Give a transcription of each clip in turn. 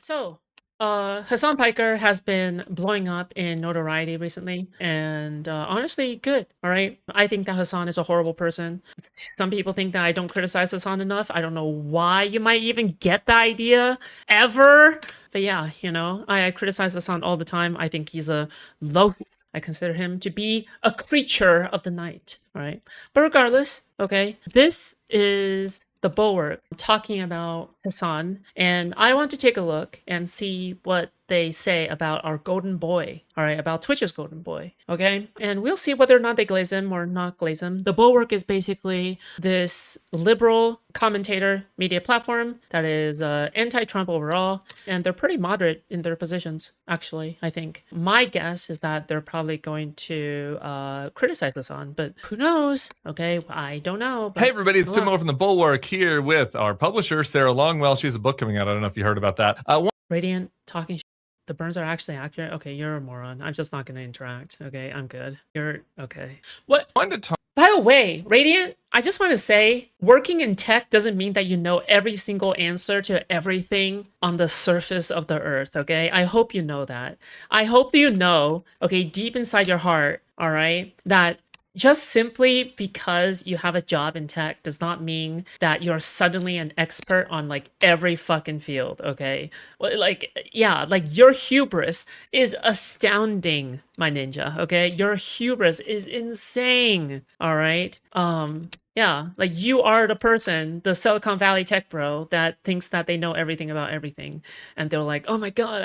So, Hasan Piker has been blowing up in notoriety recently, and honestly, good. All right, I think that Hasan is a horrible person. Some people think that I don't criticize Hasan enough. I don't know why you might even get the idea ever. But yeah, I criticize Hasan all the time. I think he's a loath. I consider him to be a creature of the night. All right, but regardless, okay, this is the Bulwark talking about Hassan, and I want to take a look and see what they say about our golden boy, all right, about Twitch's golden boy, okay? And we'll see whether or not they glaze him or not glaze him. The Bulwark is basically this liberal commentator media platform that is anti-Trump overall, and they're pretty moderate in their positions, actually, I think. My guess is that they're probably going to criticize Hassan, but who knows, okay? I don't know. Hey everybody, it's Tim Mo from the Bulwark here with our publisher, Sarah Longwell. She has a book coming out. I don't know if you heard about that. Radiant talking the burns are actually accurate. Okay, you're a moron. I'm just not going to interact. Okay, I'm good. You're okay. What? By the way, Radiant, I just want to say, working in tech doesn't mean that you know every single answer to everything on the surface of the earth, okay? I hope you know that. I hope that you know, okay, deep inside your heart, all right, that just simply because you have a job in tech does not mean that you're suddenly an expert on like every fucking field, okay? Like, yeah, like your hubris is astounding, my ninja, okay? Your hubris is insane, all right? Yeah, like you are the person, the Silicon Valley tech bro that thinks that they know everything about everything. And they're like, oh my God,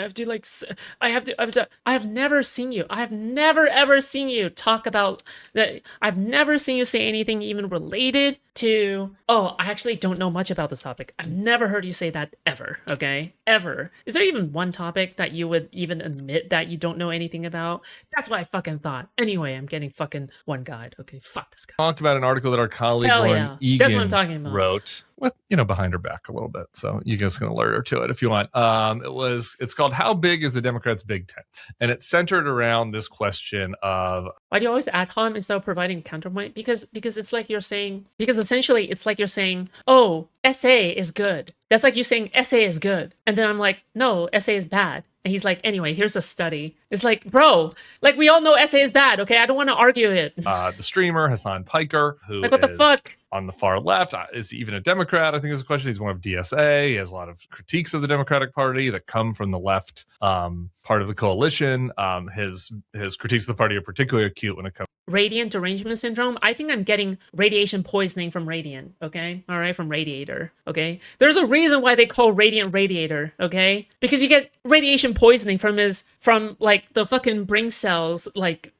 I have never seen you. I have never ever seen you talk about that. I've never seen you say anything even related to, oh, I actually don't know much about this topic. I've never heard you say that ever, okay? Ever. Is there even one topic that you would even admit that you don't know anything about? That's what I fucking thought. Anyway, I'm getting fucking one guide. Okay, fuck this guy. Talk about an article that our colleague Lauren Egan That's what I'm talking about. wrote with, behind her back a little bit. So you guys can alert her to it if you want. It's called How Big is the Democrats' Big Tent? And it's centered around this question of, why do you always ad hom instead of providing counterpoint? Because it's like you're saying, because essentially it's like you're saying, oh, essay is good. That's like you saying essay is good. And then I'm like, no, essay is bad. And he's like, anyway, here's a study. It's like, bro, like we all know essay is bad, okay? I don't want to argue it. The streamer, Hasan Piker, who like, what the fuck? On the far left, is he even a Democrat? I think is a question. He's one of DSA. He has a lot of critiques of the Democratic Party that come from the left part of the coalition. His critiques of the party are particularly acute when it comes Radiant derangement syndrome. I think I'm getting radiation poisoning from Radiant, okay? All right, from Radiator, okay? There's a reason why they call Radiant Radiator, okay? Because you get radiation poisoning from like the fucking brain cells, like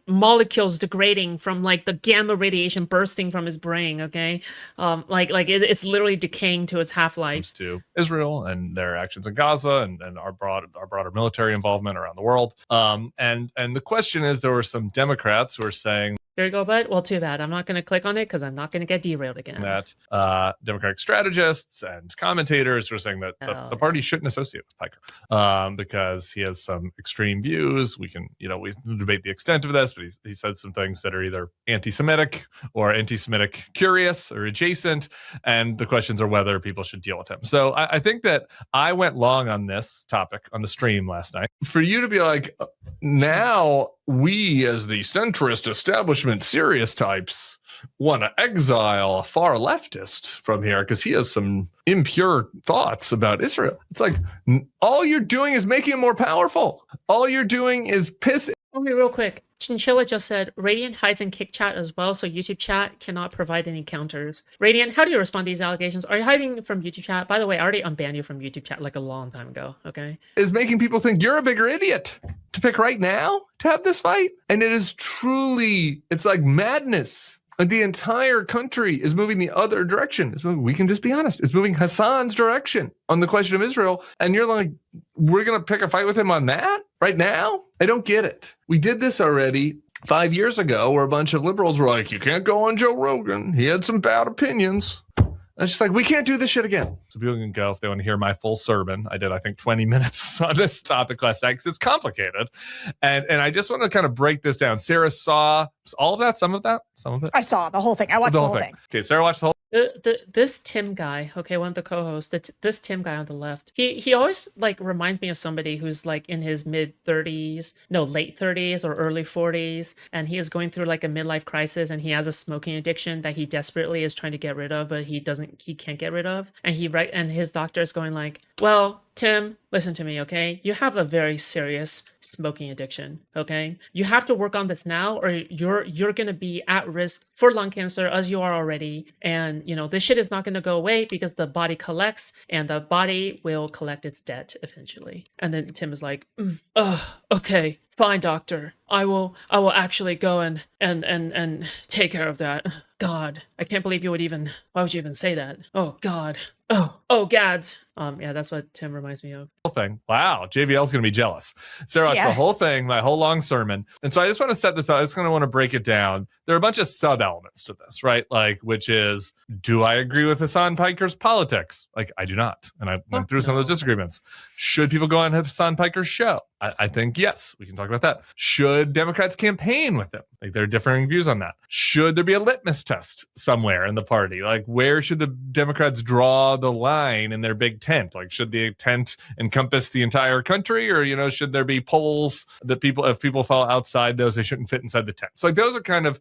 molecules degrading from like the gamma radiation bursting from his brain, okay? It's literally decaying to its half-life. To Israel and their actions in Gaza and our broader military involvement around the world. And the question is, there were some Democrats who are saying, there you go, bud. Well, too bad. I'm not going to click on it because I'm not going to get derailed again. That Democratic strategists and commentators were saying that the party shouldn't associate with Piker because he has some extreme views. We can debate the extent of this, but he said some things that are either anti-Semitic or anti-Semitic curious or adjacent. And the questions are whether people should deal with him. So I think that I went long on this topic on the stream last night. For you to be like, now we as the centrist establishment serious types want to exile a far leftist from here because he has some impure thoughts about Israel. It's like, all you're doing is making him more powerful. All you're doing is piss. Okay, real quick. Chinchilla just said, Radiant hides in Kick Chat as well, so YouTube chat cannot provide any counters. Radiant, how do you respond to these allegations? Are you hiding from YouTube chat? By the way, I already unbanned you from YouTube chat like a long time ago, okay? Is making people think you're a bigger idiot to pick right now to have this fight. And it is truly, it's like madness. Like the entire country is moving the other direction. We can just be honest. It's moving Hasan's direction on the question of Israel. And you're like, we're going to pick a fight with him on that right now? I don't get it. We did this already 5 years ago where a bunch of liberals were like, you can't go on Joe Rogan. He had some bad opinions. And it's just like, we can't do this shit again. So people can go if they want to hear my full sermon. I did, I think, 20 minutes on this topic last night because it's complicated. And I just want to kind of break this down. Sarah saw All of that, some of it. I saw the whole thing. I watched the whole thing. Okay, Sarah watched the whole. This Tim guy, okay, one of the co-hosts, this Tim guy on the left, he always like reminds me of somebody who's like in his late 30s or early 40s, and he is going through like a midlife crisis, and he has a smoking addiction that he desperately is trying to get rid of, but he can't get rid of, and his doctor is going like, well, Tim, listen to me, okay? You have a very serious smoking addiction, okay? You have to work on this now, or you're gonna be at risk for lung cancer as you are already. And this shit is not gonna go away because the body collects, and the body will collect its debt eventually. And then Tim is like, okay, fine, doctor. I will actually go and take care of that. God, I can't believe why would you even say that? Oh God. Oh, gads. Yeah, that's what Tim reminds me of. Whole thing. Wow, JVL's gonna be jealous. Sarah watched the whole thing, my whole long sermon, and so I just want to set this out. I just kind of want to break it down. There are a bunch of sub elements to this, right? Like, which is, do I agree with Hasan Piker's politics? Like, I do not, and I went through some of those disagreements. Should people go on Hasan Piker's show? I think yes, we can talk about that. Should Democrats campaign with him? Like, there are differing views on that. Should there be a litmus test somewhere in the party? Like, where should the Democrats draw the line in their big tent? Like, should the tent encompass the entire country, or should there be polls that if people fall outside those, they shouldn't fit inside the tent? So like, those are kind of,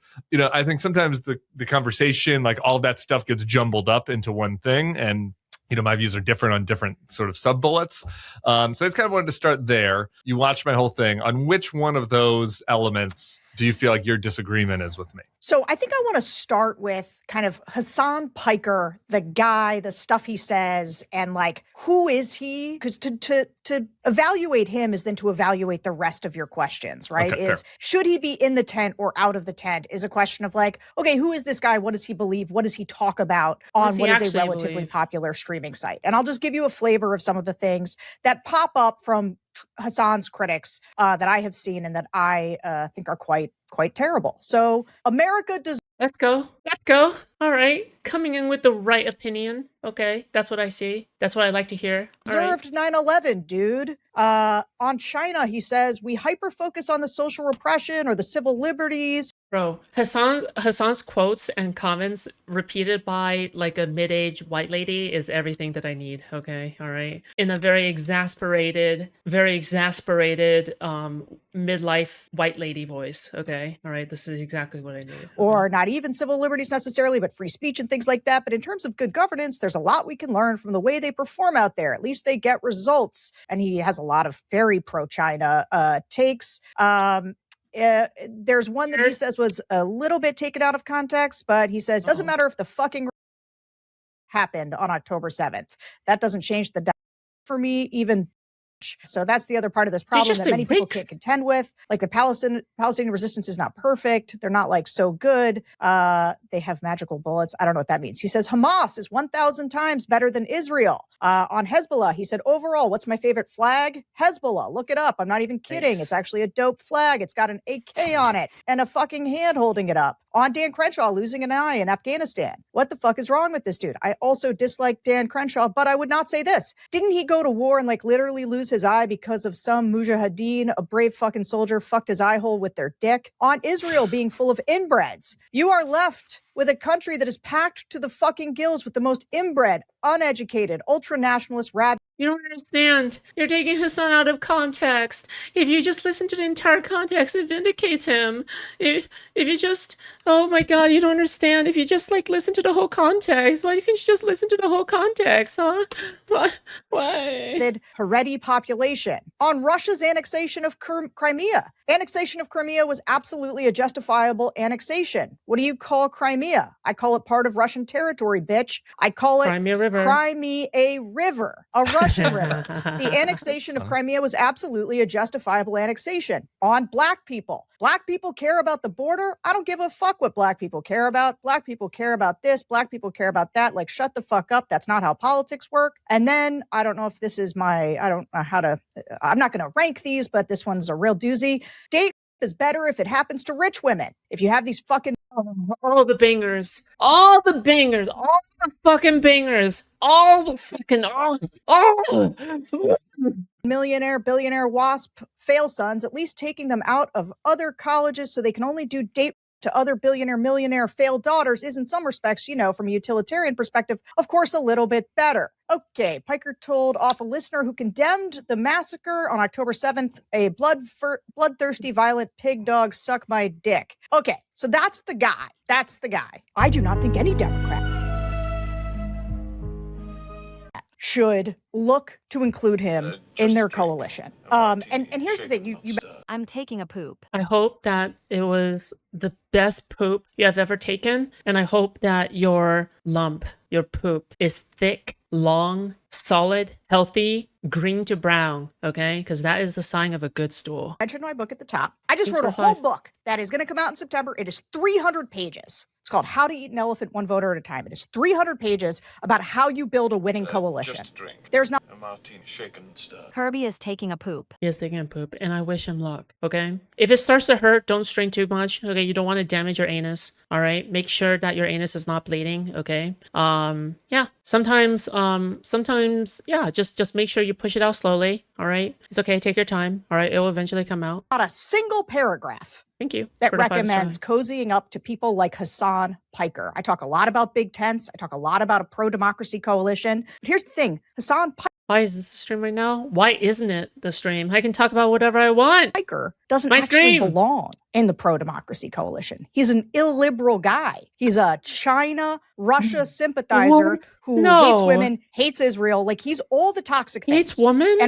I think sometimes the conversation, like all that stuff gets jumbled up into one thing, and my views are different on different sort of sub bullets. So I just kind of wanted to start there. You watched my whole thing. On which one of those elements do you feel like your disagreement is with me? So I think I want to start with kind of Hasan Piker, the guy, the stuff he says, and like, who is he? Because to evaluate him is then to evaluate the rest of your questions, right? Okay, fair. Should he be in the tent or out of the tent is a question of like, okay, who is this guy? What does he believe? What does he talk about on what is a relatively popular streaming site? And I'll just give you a flavor of some of the things that pop up from Hasan's critics that I have seen and that I think are quite terrible. So America does. Let's go. All right. Coming in with the right opinion. Okay. That's what I see. That's what I like to hear. Observed 9/11, dude. On China, he says, we hyper-focus on the social repression or the civil liberties. Bro, Hasan's quotes and comments repeated by like a mid-aged white lady is everything that I need, okay? All right? In a very exasperated midlife white lady voice, okay? All right? This is exactly what I need. Or not even civil liberties necessarily, but free speech and things like that. But in terms of good governance, there's a lot we can learn from the way they perform out there. At least they get results. And he has a lot of very pro-China takes. There's one that he says was a little bit taken out of context, but he says, doesn't matter if the fucking happened on October 7th. That doesn't change the for me, even. So that's the other part of this problem that many people can't contend with. Like the Palestinian resistance is not perfect. They're not like so good. They have magical bullets. I don't know what that means. He says Hamas is 1,000 times better than Israel. On Hezbollah, he said, overall, what's my favorite flag? Hezbollah. Look it up. I'm not even kidding. Thanks. It's actually a dope flag. It's got an AK on it and a fucking hand holding it up. On Dan Crenshaw losing an eye in Afghanistan. What the fuck is wrong with this dude? I also dislike Dan Crenshaw, but I would not say this. Didn't he go to war and like literally lose his eye because of some mujahideen, a brave fucking soldier, fucked his eye hole with their dick? On Israel being full of inbreds. You are left with a country that is packed to the fucking gills with the most inbred, uneducated, ultra-nationalist rad. You don't understand. You're taking Hasan out of context. If you just listen to the entire context, it vindicates him. If you just, oh my God, you don't understand. If you just like listen to the whole context, why can't you just listen to the whole context, huh? Why? Haredi population. On Russia's annexation of Crimea. Annexation of Crimea was absolutely a justifiable annexation. What do you call Crimea? I call it part of Russian territory, bitch. I call it Crimea River. A Russian river. The annexation of Crimea was absolutely a justifiable annexation. On black people. Black people care about the border. I don't give a fuck what black people care about. Black people care about this. Black people care about that. Like, shut the fuck up. That's not how politics work. And then, I don't know if this is I don't know how to, I'm not going to rank these, but this one's a real doozy. Date is better if it happens to rich women. If you have these fucking all the bangers, all the fucking bangers, all millionaire, billionaire, WASP fail sons, at least taking them out of other colleges so they can only do date to other billionaire, millionaire failed daughters is in some respects, from a utilitarian perspective, of course, a little bit better. Okay, Piker told off a listener who condemned the massacre on October 7th, a bloodthirsty, violent pig dog suck my dick. Okay, so that's the guy. I do not think any Democrat should look to include him in their coalition. And here's the thing, I'm taking a poop. I hope that it was the best poop you have ever taken, and I hope that your poop is thick, long, solid, healthy, green to brown, okay? Because that is the sign of a good stool. I mentioned my book at the top. I just wrote a whole book that is going to come out in September. It is 300 pages. It's called How to Eat an Elephant One Voter at a Time. It is 300 pages about how you build a winning coalition. Just a drink. There's not a martini shaken and stirred. Kirby is taking a poop. He is taking a poop, and I wish him luck, okay? If it starts to hurt, don't strain too much, okay? You don't want to damage your anus, all right? Make sure that your anus is not bleeding, okay? Yeah, sometimes, yeah, just make sure you push it out slowly, all right? It's okay, take your time, all right? It will eventually come out. a single paragraph Thank you. that for the 5 recommends star. cozying up to people like Hasan Piker. I talk a lot about big tents. I talk a lot about a pro-democracy coalition. But here's the thing, Hasan Why is this the stream right now? Why isn't it the stream? I can talk about whatever I want. Piker doesn't My actually stream. belong in the pro-democracy coalition. He's an illiberal guy. He's a China-Russia sympathizer What? who No. hates women, hates Israel. Like, he's all the toxic He things. hates women?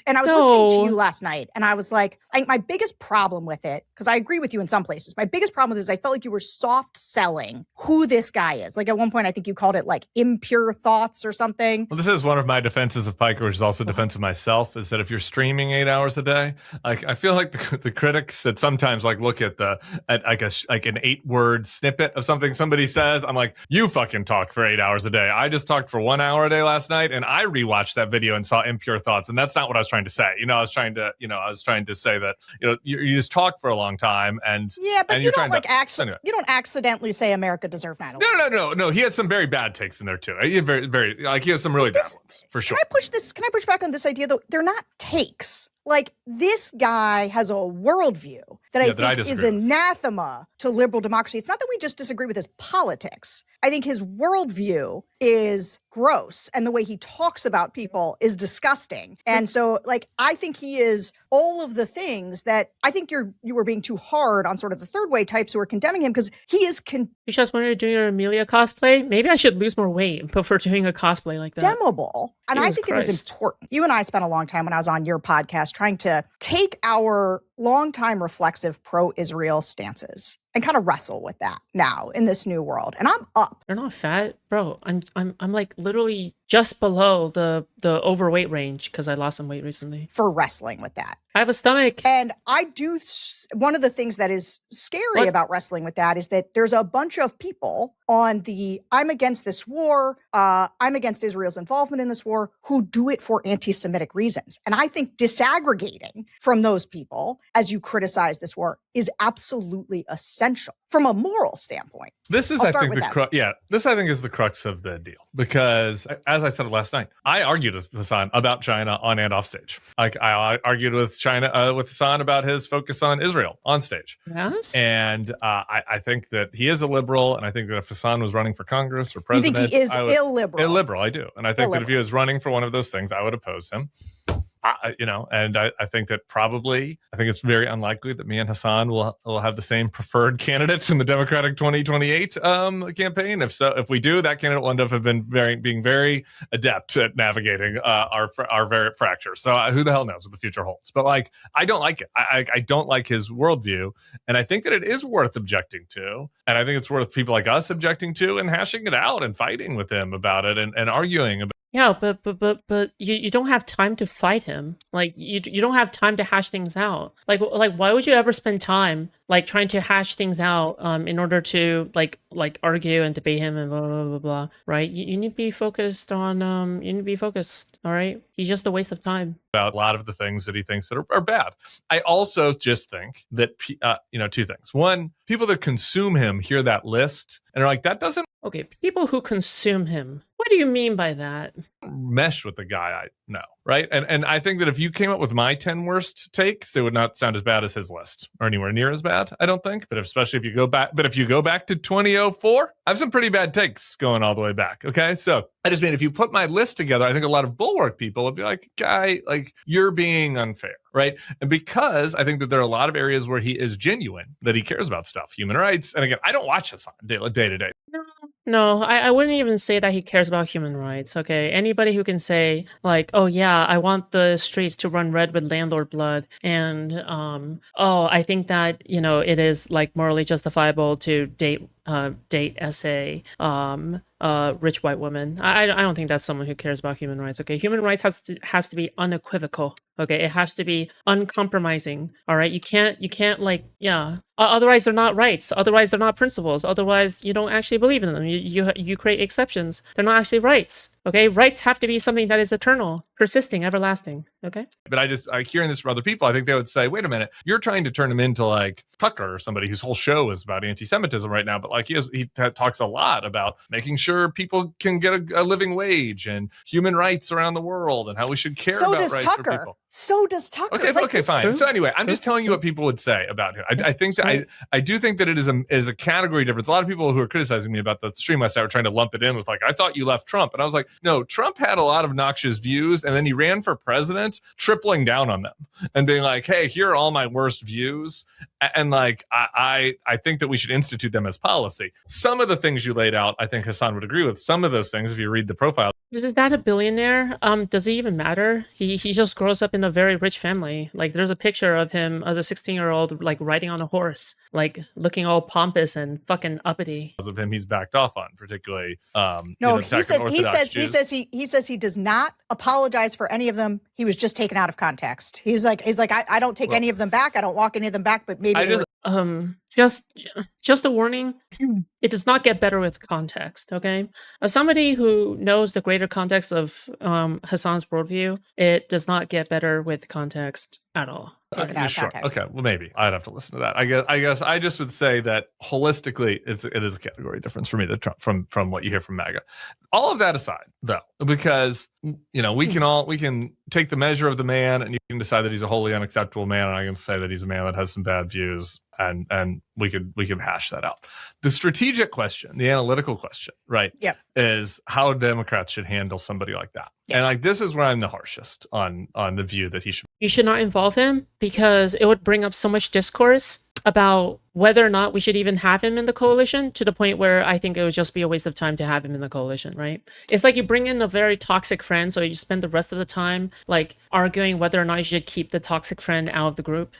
And I was listening to No. you last night, and I was like, my biggest problem with it, because I agree with you in some places, my biggest problem with it is I felt like you were soft selling who this guy is. Like, at one point, I think you called it like impure thoughts or something. Well, this is one of my defenses of Piker, which is also defense of myself, is that if you're streaming 8 hours a day, like I feel like the critics that sometimes like look at like an 8-word snippet of something somebody says, I'm like, you fucking talk for 8 hours a day. I just talked for 1 hour a day last night, and I rewatched that video and saw impure thoughts, and that's not what I was trying to say. I was trying to say that you just talk for a long time, and Yeah, but and you you're don't trying to- anyway. you don't accidentally say America deserved 9/11. No. He had some very bad takes in there too. He had he has some really bad ones for sure. Can I push back on this idea though? They're not takes. Like, this guy has a worldview that I think is disagree with. anathema to liberal democracy. It's not that we just disagree with his politics. I think his worldview is gross, and the way he talks about people is disgusting. And so, like, I think he is all of the things that I think you were being too hard on sort of the third way types who are condemning him, because he is You just wanted to do your Amelia cosplay? Maybe I should lose more weight before doing a cosplay like that. condemnable. And I Jesus think it is Christ. important. You and I spent a long time when I was on your podcast trying to take our longtime reflexive pro-Israel stances and kind of wrestle with that now in this new world. And I'm up. You're not fat, bro. I'm like literally just below the overweight range because I lost some weight recently. For wrestling with that. I have a stomach. And I do, one of the things that is scary What? about wrestling with that is that there's a bunch of people on the I'm against this war, I'm against Israel's involvement in this war, who do it for anti-Semitic reasons. And I think disaggregating from those people as you criticize this war is absolutely essential from a moral standpoint. This is, I'll I start think, with that. this I think is the crux of the deal, because as I said last night, I argued with Hasan about China on and off stage. Like, I argued with with Hasan about his focus on Israel on stage. Yes. And I think that he is a liberal, and I think that if Hasan was running for Congress or You president, think he is I would, illiberal? illiberal, I do. And I think that if he Illiberal. was running for one of those things, I would oppose him. And I think that probably, I think it's very unlikely that me and Hasan will have the same preferred candidates in the Democratic 2028 campaign. If we do, that candidate will end up being very adept at navigating our variant fractures. So who the hell knows what the future holds? But like, I don't like it. I don't like his worldview, and I think that it is worth objecting to, and I think it's worth people like us objecting to and hashing it out and fighting with him about it and arguing about. Yeah, but you don't have time to fight him. Like you don't have time to hash things out. Like why would you ever spend time like trying to hash things out in order to like argue and debate him and blah blah blah blah, right? You need to be focused on you need to be focused, all right? He's just a waste of time. About a lot of the things that he thinks that are bad. I also just think that two things. One, people that consume him hear that list and are like, that doesn't Okay, people who consume him. What do you mean by that? Mesh with the guy I know, right? And I think that if you came up with my 10 worst takes, they would not sound as bad as his list, or anywhere near as bad, I don't think. But especially if you go back, to 2004, I have some pretty bad takes going all the way back. Okay, so I just mean if you put my list together, I think a lot of Bulwark people would be like, guy, like you're being unfair, right? And because I think that there are a lot of areas where he is genuine, that he cares about stuff, human rights. And again, I don't watch Hasan day to day. No, I wouldn't even say that he cares about human rights, okay? Anybody who can say, like, oh yeah, I want the streets to run red with landlord blood, and, oh, I think that, it is, like, morally justifiable to date SA, rich white woman. I don't think that's someone who cares about human rights, okay? Human rights has to be unequivocal, okay? It has to be uncompromising, all right? You can't like, yeah. Otherwise, they're not rights. Otherwise, they're not principles. Otherwise, you don't actually believe in them. You create exceptions. They're not actually rights. Okay, rights have to be something that is eternal, persisting, everlasting. Okay, but I hearing this from other people, I think they would say, "Wait a minute, you're trying to turn him into like Piker or somebody whose whole show is about anti-Semitism right now." But like he talks a lot about making sure people can get a living wage and human rights around the world and how we should care about rights for people. So does Tucker. Okay, fine. So anyway, I'm just telling you what people would say about him. I think that I do think that it is a category difference. A lot of people who are criticizing me about the stream last night were trying to lump it in with like, I thought you left Trump, and I was like, no, Trump had a lot of noxious views, and then he ran for president, tripling down on them and being like, hey, here are all my worst views, and like I think that we should institute them as policy. Some of the things you laid out, I think Hasan would agree with. Some of those things, if you read the profile. Is that a billionaire? Does it even matter? He just grows up in a very rich family. Like there's a picture of him as a 16-year-old, like riding on a horse, like looking all pompous and fucking uppity. Because of him, he's backed off on, particularly. No, he says he does not apologize for any of them. He was just taken out of context. He's like I don't take any of them back. I don't walk any of them back. But maybe just a warning. It does not get better with context. Okay, as somebody who knows the greater context of Hasan's worldview, it does not get better with context at all. Taken out of sure. context. Okay, well, maybe I'd have to listen to that. I guess I just would say that holistically, it is a category difference for me from what you hear from MAGA. All of that aside, though, because we can take the measure of the man, and you can decide that he's a wholly unacceptable man, and I can say that he's a man that has some bad views, and we can hash that out. The strategic question, the analytical question, right? Yep. Is how Democrats should handle somebody like that. Yep. And like this is where I'm the harshest on the view that you should not involve him, because it would bring up so much discourse about whether or not we should even have him in the coalition, to the point where I think it would just be a waste of time to have him in the coalition, right? It's like you bring in a very toxic friend, so you spend the rest of the time like arguing whether or not you should keep the toxic friend out of the group,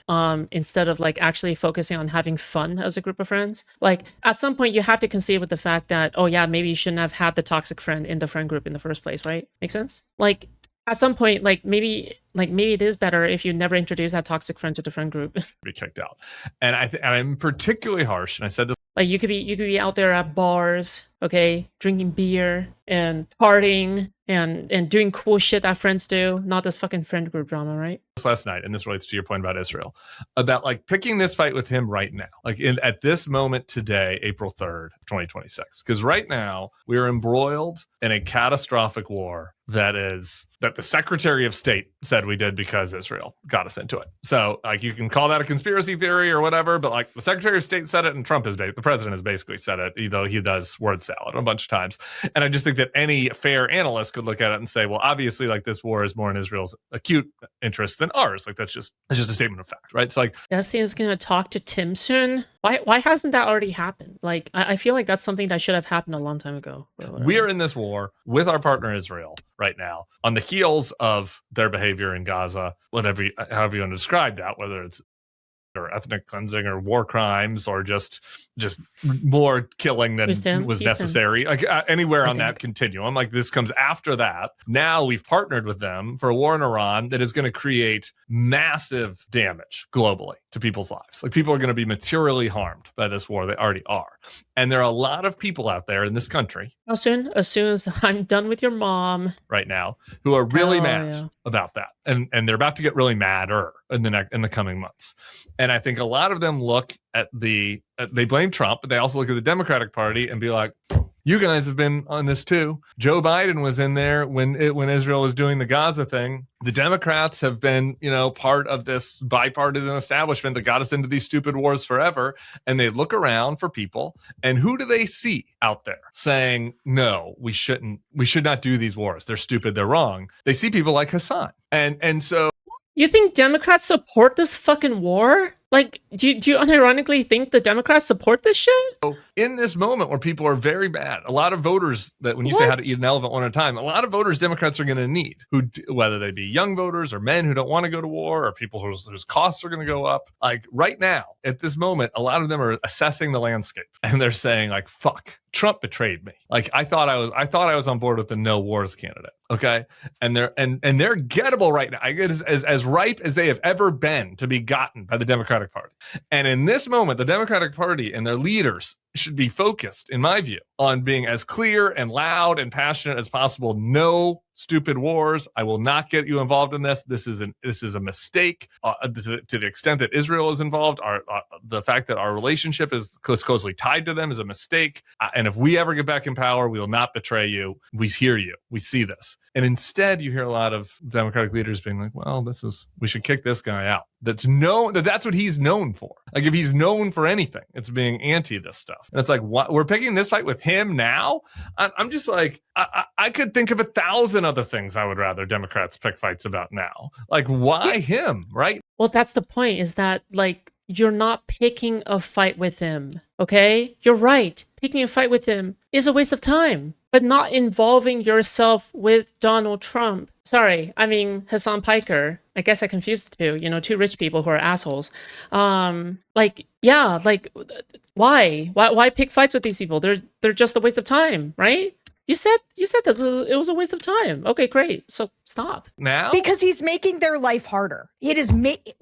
instead of like actually focusing on having fun as a group of friends. Like at some point you have to concede with the fact that, oh yeah, maybe you shouldn't have had the toxic friend in the friend group in the first place, right? Make sense? Like at some point, maybe it is better if you never introduce that toxic friend to the friend group. Be kicked out. And I'm particularly harsh, and I said this. Like you could be out there at bars, okay, drinking beer and partying and doing cool shit that friends do, not this fucking friend group drama, right? Last night, and this relates to your point about Israel, about like picking this fight with him right now, like at this moment today, April 3rd, 2026, because right now we are embroiled in a catastrophic war that the Secretary of State said we did because Israel got us into it. So like you can call that a conspiracy theory or whatever, but like the Secretary of State said it, and the president has basically said it, though he does word salad a bunch of times. And I just think that any fair analyst could look at it and say, well, obviously like this war is more in Israel's acute interest than ours. Like that's just a statement of fact, right? So like Destiny is going to talk to Tim soon. Why hasn't that already happened? Like I feel like that's something that should have happened a long time ago. We are in this war with our partner Israel right now on the heels of their behavior in Gaza, however you want to describe that, whether it's or ethnic cleansing or war crimes or just more killing than was necessary, like anywhere on that continuum. Like this comes after that. Now we've partnered with them for a war in Iran that is going to create massive damage globally to people's lives. Like people are going to be materially harmed by this war. They already are. And there are a lot of people out there in this country. How soon? As soon as I'm done with your mom. Right now, who are really mad about that. And they're about to get really madder in the coming months. And I think a lot of them look at they blame Trump, but they also look at the Democratic Party and be like, You guys have been on this too. Joe Biden was in there when Israel was doing the Gaza thing. The Democrats have been, part of this bipartisan establishment that got us into these stupid wars forever. And they look around for people, and who do they see out there saying, no, we should not do these wars. They're stupid. They're wrong. They see people like Hasan. And so. You think Democrats support this fucking war? Like, do you unironically think the Democrats support this shit? In this moment where people are very bad, a lot of voters that when you say how to eat an elephant one at a time, a lot of voters Democrats are going to need, whether they be young voters or men who don't want to go to war or people whose costs are going to go up. Like right now, at this moment, a lot of them are assessing the landscape and they're saying like, fuck, Trump betrayed me. Like I thought I was on board with the no wars candidate. Okay. And they're gettable right now. I get as ripe as they have ever been to be gotten by the Democratic Party. And in this moment, the Democratic Party and their leaders should be focused, in my view, on being as clear and loud and passionate as possible. No stupid wars. I will not get you involved in this. This is a mistake. To the extent that Israel is involved, the fact that our relationship is closely tied to them is a mistake. And if we ever get back in power, we will not betray you. We hear you. We see this. And instead, you hear a lot of Democratic leaders being like, well, we should kick this guy out. That's what he's known for. Like if he's known for anything, it's being anti this stuff. And it's like, what? We're picking this fight with him now? I'm just like, I could think of 1,000 other things I would rather Democrats pick fights about now. Like, why him, right? Well, that's the point, is that, like, you're not picking a fight with him, okay? You're right. Picking a fight with him is a waste of time, but not involving yourself with Donald Trump. Sorry, I mean, Hasan Piker. I guess I confused the two, two rich people who are assholes. Why pick fights with these people? They're just a waste of time, right? You said that it was a waste of time. Okay, great. So stop now, because he's making their life harder. It is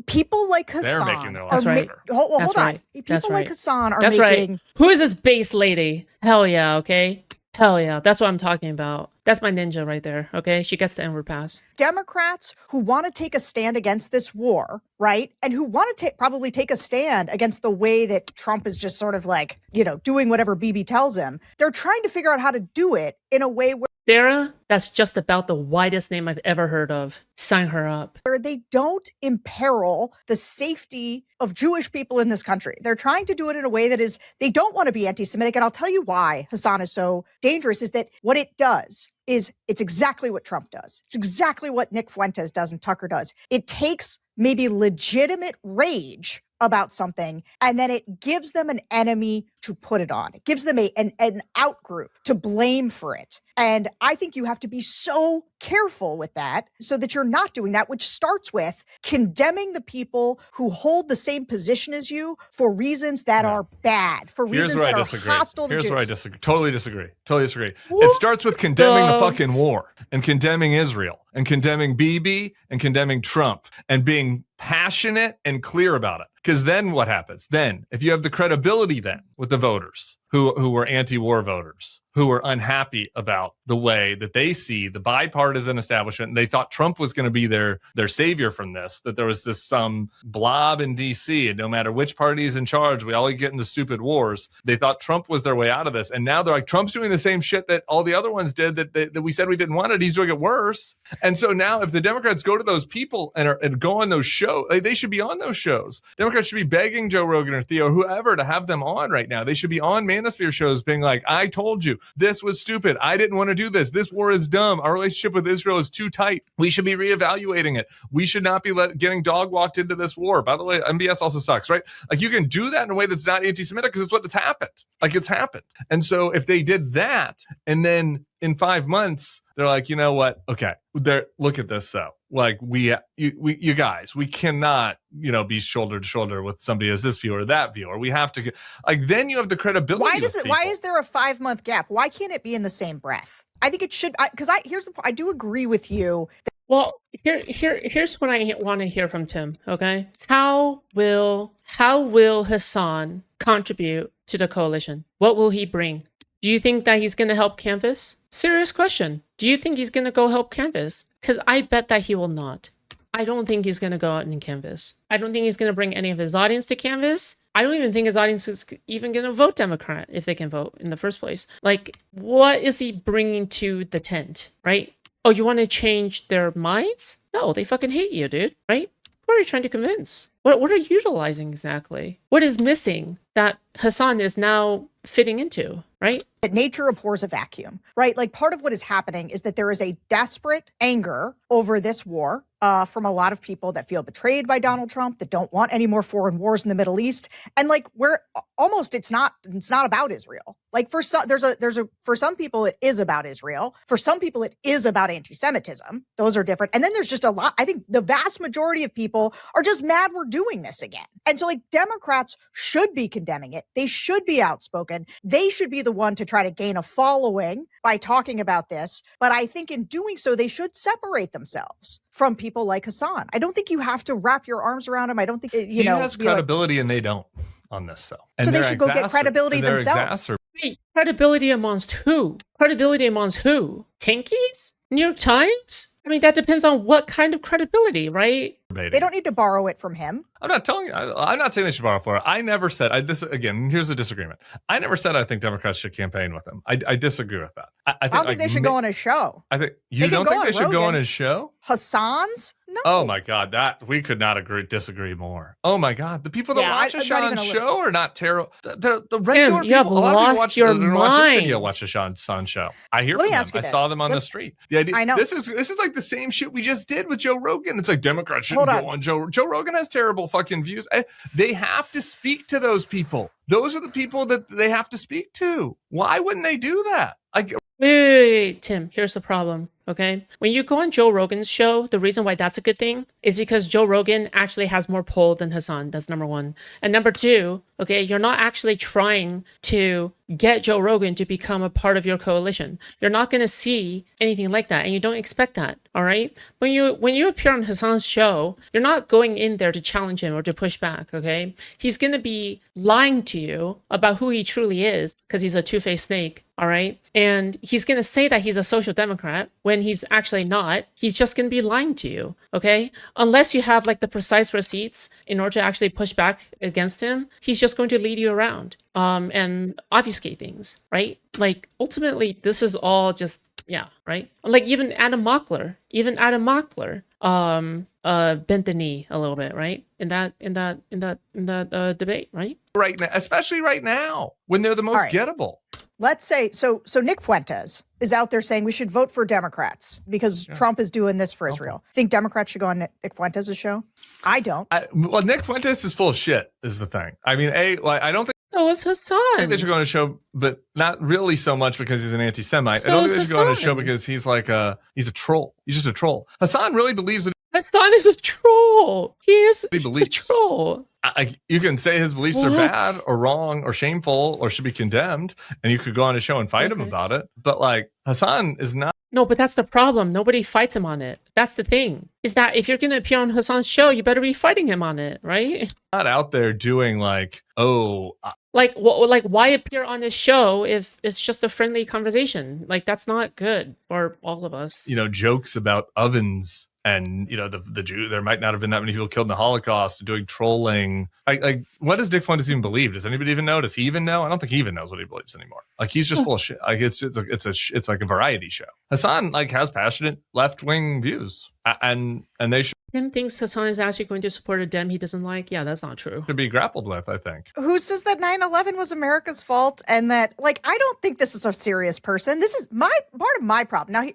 people like Hasan. They're making their life harder. Hold on. Right. People like Hasan are That's making. Right. Who is this base lady? Hell yeah. Okay. Hell yeah. That's what I'm talking about. That's my ninja right there. Okay. She gets the N-word pass. Democrats who want to take a stand against this war, right? And who want to probably take a stand against the way that Trump is just sort of like, doing whatever Bibi tells him. They're trying to figure out how to do it in a way where Sarah, that's just about the widest name I've ever heard of. Sign her up. Where they don't imperil the safety of Jewish people in this country. They're trying to do it in a way that is, they don't want to be anti-Semitic. And I'll tell you why Hasan is so dangerous, is that what it does is it's exactly what Trump does. It's exactly what Nick Fuentes does and Tucker does. It takes maybe legitimate rage about something, and then it gives them an enemy to put it on. It gives them an out group to blame for it. And I think you have to be so careful with that so that you're not doing that, which starts with condemning the people who hold the same position as you for reasons that are bad, for reasons that are hostile to Jews. Here's where I disagree. Totally disagree. It starts with condemning the fucking war and condemning Israel and condemning Bibi and condemning Trump and being passionate and clear about it. Because then what happens? Then, if you have the credibility then with the voters who were anti-war voters, who were unhappy about the way that they see the bipartisan establishment, and they thought Trump was going to be their savior from this, that there was some blob in D.C., and no matter which party is in charge, we all get into stupid wars. They thought Trump was their way out of this. And now they're like, Trump's doing the same shit that all the other ones did that we said we didn't want it. He's doing it worse. And so now if the Democrats go to those people and go on those shows, they should be on those shows. Democrats should be begging Joe Rogan or Theo or whoever to have them on right now. They should be on Manosphere shows being like, I told you, this was stupid. I didn't want to do this. This war is dumb. Our relationship with Israel is too tight. We should be reevaluating it. We should not be getting dog walked into this war. By the way, MBS also sucks, right? Like you can do that in a way that's not anti-Semitic because it's what has happened. Like it's happened. And so if they did that and then in 5 months, they're like, you know what? Okay, look at this though. Like you guys, we cannot, be shoulder to shoulder with somebody as this view or that view, or we have to then you have the credibility. Why is there a 5-month gap? Why can't it be in the same breath? I think it should, because here's the point. I do agree with you. Well, here's what I want to hear from Tim. Okay, how will Hasan contribute to the coalition? What will he bring? Do you think that he's going to help canvass? Serious question. Do you think he's going to go help canvass? Because I bet that he will not. I don't think he's going to go out and canvass. I don't think he's going to bring any of his audience to canvass. I don't even think his audience is even going to vote Democrat if they can vote in the first place. Like, what is he bringing to the tent, right? Oh, you want to change their minds? No, they fucking hate you, dude, right? What are you trying to convince? What are you utilizing exactly? What is missing that Hasan is now fitting into, right? That nature abhors a vacuum, right? Like part of what is happening is that there is a desperate anger over this war from a lot of people that feel betrayed by Donald Trump, that don't want any more foreign wars in the Middle East. And like we're almost, it's not about Israel. Like for some, for some people it is about Israel. For some people it is about anti-Semitism. Those are different. And then there's just a lot. I think the vast majority of people are just mad we're doing this again. And so like Democrats should be condemning it. They should be outspoken. They should be the one to try to gain a following by talking about this. But I think in doing so, they should separate themselves from people like Hasan. I don't think you have to wrap your arms around him. I don't think, he has credibility and they don't on this though. And so they should go get credibility themselves. Wait, credibility amongst who? Credibility amongst who? Tankies? New York Times? I mean, that depends on what kind of credibility, right? They don't need to borrow it from him. I'm not telling you. I'm not saying they should borrow for it. I never said this again. Here's the disagreement. I never said I think Democrats should campaign with him. I disagree with that. I don't think they should go on his show. I think you don't think they should go on his show. Hasan's? No. Oh my God, that we could not disagree more. Oh my God, the people that watch Hasan's show are not terrible. The regular Tim, you have people, lost your mind. Watch Hasan's show. I hear Let from me them. ask you I this. saw them on the street. The idea. I know. This is like the same shit we just did with Joe Rogan. It's like Democrats shouldn't go on Joe Rogan has terrible fucking views. They have to speak to those people. Those are the people that they have to speak to. Why wouldn't they do that? Wait, Tim, here's the problem, okay? When you go on Joe Rogan's show, the reason why that's a good thing is because Joe Rogan actually has more pull than Hasan. That's number one. And number two, okay, you're not actually trying to get Joe Rogan to become a part of your coalition. You're not going to see anything like that, and you don't expect that, all right? When you appear on Hasan's show, you're not going in there to challenge him or to push back, okay? He's going to be lying to you about who he truly is because he's a two-faced snake, all right? And he's going to say that he's a social democrat when he's actually not. He's just going to be lying to you, okay? Unless you have like the precise receipts in order to actually push back against him, he's just going to lead you around and obfuscate things, right? Like ultimately, this is all just, yeah, right? Like even Adam Mockler bent the knee a little bit, right? In that debate, right? Right now, especially right now when they're the most gettable. Let's say so Nick Fuentes is out there saying we should vote for Democrats because Trump is doing this for Israel. Think Democrats should go on Nick Fuentes' show? I don't. Well, Nick Fuentes is full of shit is the thing. I mean, I don't think So is Hasan. I think they should go on a show, but not really so much because he's an anti-Semite. So I don't think they should go on a Hasan. show because he's like he's a troll. He's just a troll. Hasan really believes that Hasan is a troll. He's a beliefs. troll. You can say his beliefs are bad or wrong or shameful or should be condemned, and you could go on a show and fight him about it. But like Hasan is not. No, but that's the problem. Nobody fights him on it. That's the thing. Is that if you're going to appear on Hasan's show, you better be fighting him on it, right? Not out there doing like, like why appear on his show if it's just a friendly conversation? Like that's not good for all of us. Jokes about ovens. And the Jew, there might not have been that many people killed in the Holocaust, doing trolling. Like, what does Nick Fuentes even believe? Does anybody even know? Does he even know? I don't think he even knows what he believes anymore. Like, he's just full of shit. Like, it's like a variety show. Hasan like has passionate left wing views, and they Tim thinks Hasan is actually going to support a Dem he doesn't like. Yeah, that's not true. should be grappled with. I think. Who says that 9/11 was America's fault and that I don't think this is a serious person. This is part of my problem. Now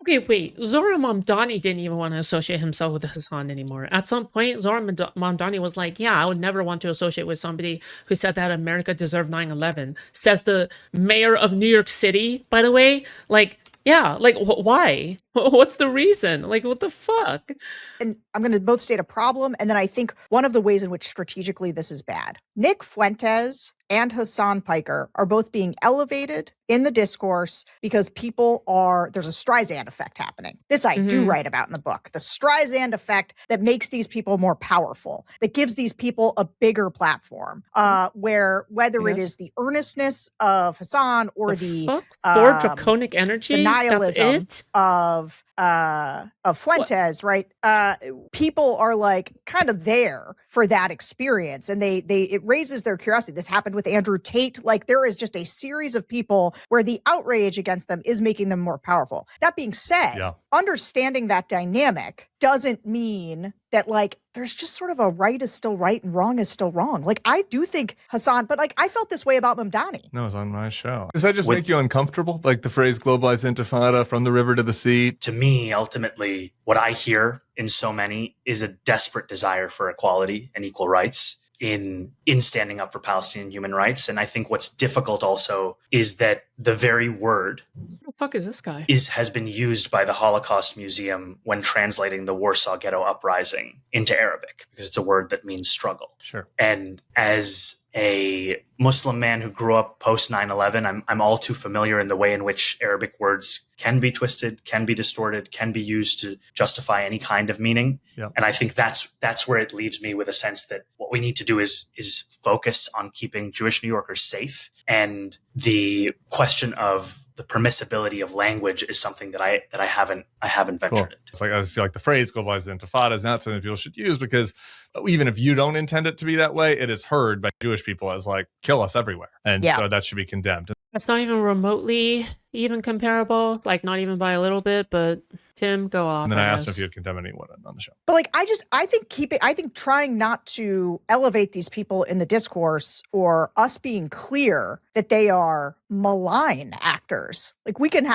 Okay, wait. Zohar Mamdani didn't even want to associate himself with Hasan anymore. At some point, Zohar Mamdani was like, yeah, I would never want to associate with somebody who said that America deserved 9/11. Says the mayor of New York City, by the way. Like, yeah, like, why? What's the reason? Like, what the fuck? and I'm going to both state a problem, and then I think one of the ways in which strategically this is bad. Nick Fuentes and Hasan Piker are both being elevated in the discourse because there's a Streisand effect happening. This I do write about in the book. The Streisand effect that makes these people more powerful, that gives these people a bigger platform, where whether it is the earnestness of Hasan or the for draconic energy, the nihilism that's it? of Fuentes, right? People are like kind of there for that experience, and it raises their curiosity. This happened with Andrew Tate. Like, there is just a series of people where the outrage against them is making them more powerful. That being said, understanding that dynamic doesn't mean that, like, there's just sort of a right is still right and wrong is still wrong. Like, I do think Hasan, but like, I felt this way about Mamdani. No, it's on my show. Does that just make you uncomfortable? Like the phrase globalized intifada, from the river to the sea? To me, ultimately, what I hear in so many is a desperate desire for equality and equal rights in standing up for Palestinian human rights. And I think what's difficult also is that the very word Who the fuck is this guy? has been used by the Holocaust Museum when translating the Warsaw Ghetto Uprising into Arabic, because it's a word that means struggle. Sure. And as a Muslim man who grew up post 9/11, I'm all too familiar in the way in which Arabic words can be twisted, can be distorted, can be used to justify any kind of meaning. Yep. And I think that's where it leaves me with a sense that what we need to do is focus on keeping Jewish New Yorkers safe. And the question of the permissibility of language is something that I haven't ventured into. It's like, I just feel like the phrase globalized intifada is not something people should use, because even if you don't intend it to be that way, it is heard by Jewish people as like, kill us everywhere. And so that should be condemned. That's not even remotely even comparable, like not even by a little bit, but Tim, go off. And then I asked him if he would condemn anyone on the show. But like, I think trying not to elevate these people in the discourse, or us being clear that they are malign actors. Like, we can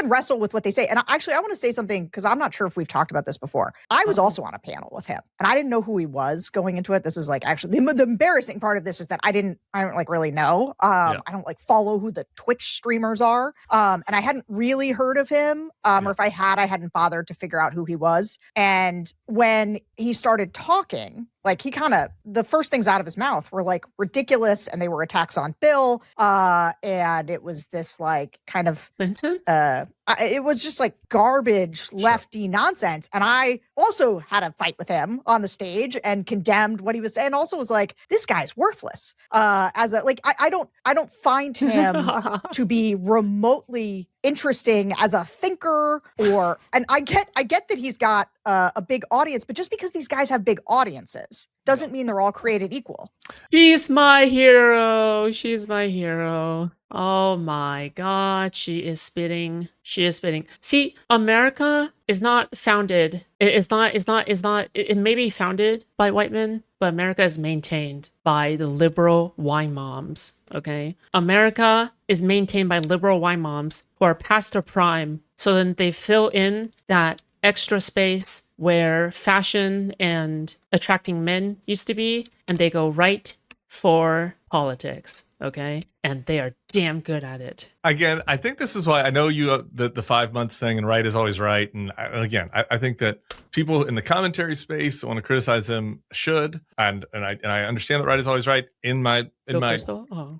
wrestle with what they say. And actually, I want to say something, because I'm not sure if we've talked about this before. I was also on a panel with him, and I didn't know who he was going into it. This is like, actually the embarrassing part of this is that I don't like really know. I don't like follow who the Twitch streamers are. And I hadn't really heard of him. Or if I had, I hadn't bothered to figure out who he was. And when he started talking, like, the first things out of his mouth were like ridiculous, and they were attacks on Bill. And it was this like kind of, it was just like garbage lefty nonsense. And I also had a fight with him on the stage and condemned what he was saying. Also was like, this guy's worthless. I don't find him to be remotely interesting as a thinker, and I get that he's got a big audience, but just because these guys have big audiences doesn't mean they're all created equal. She's my hero. She's my hero. Oh my God. She is spitting. See, America is not founded. It may be founded by white men, but America is maintained by the liberal wine moms. Okay. America is maintained by liberal wine moms who are past their prime. So then they fill in that extra space where fashion and attracting men used to be, and they go right for politics. Okay. And they are damn good at it. Again, I think this is why I know you, the 5 months thing, and right is always right. And I think that people in the commentary space that want to criticize him should, and I understand that right is always right. In my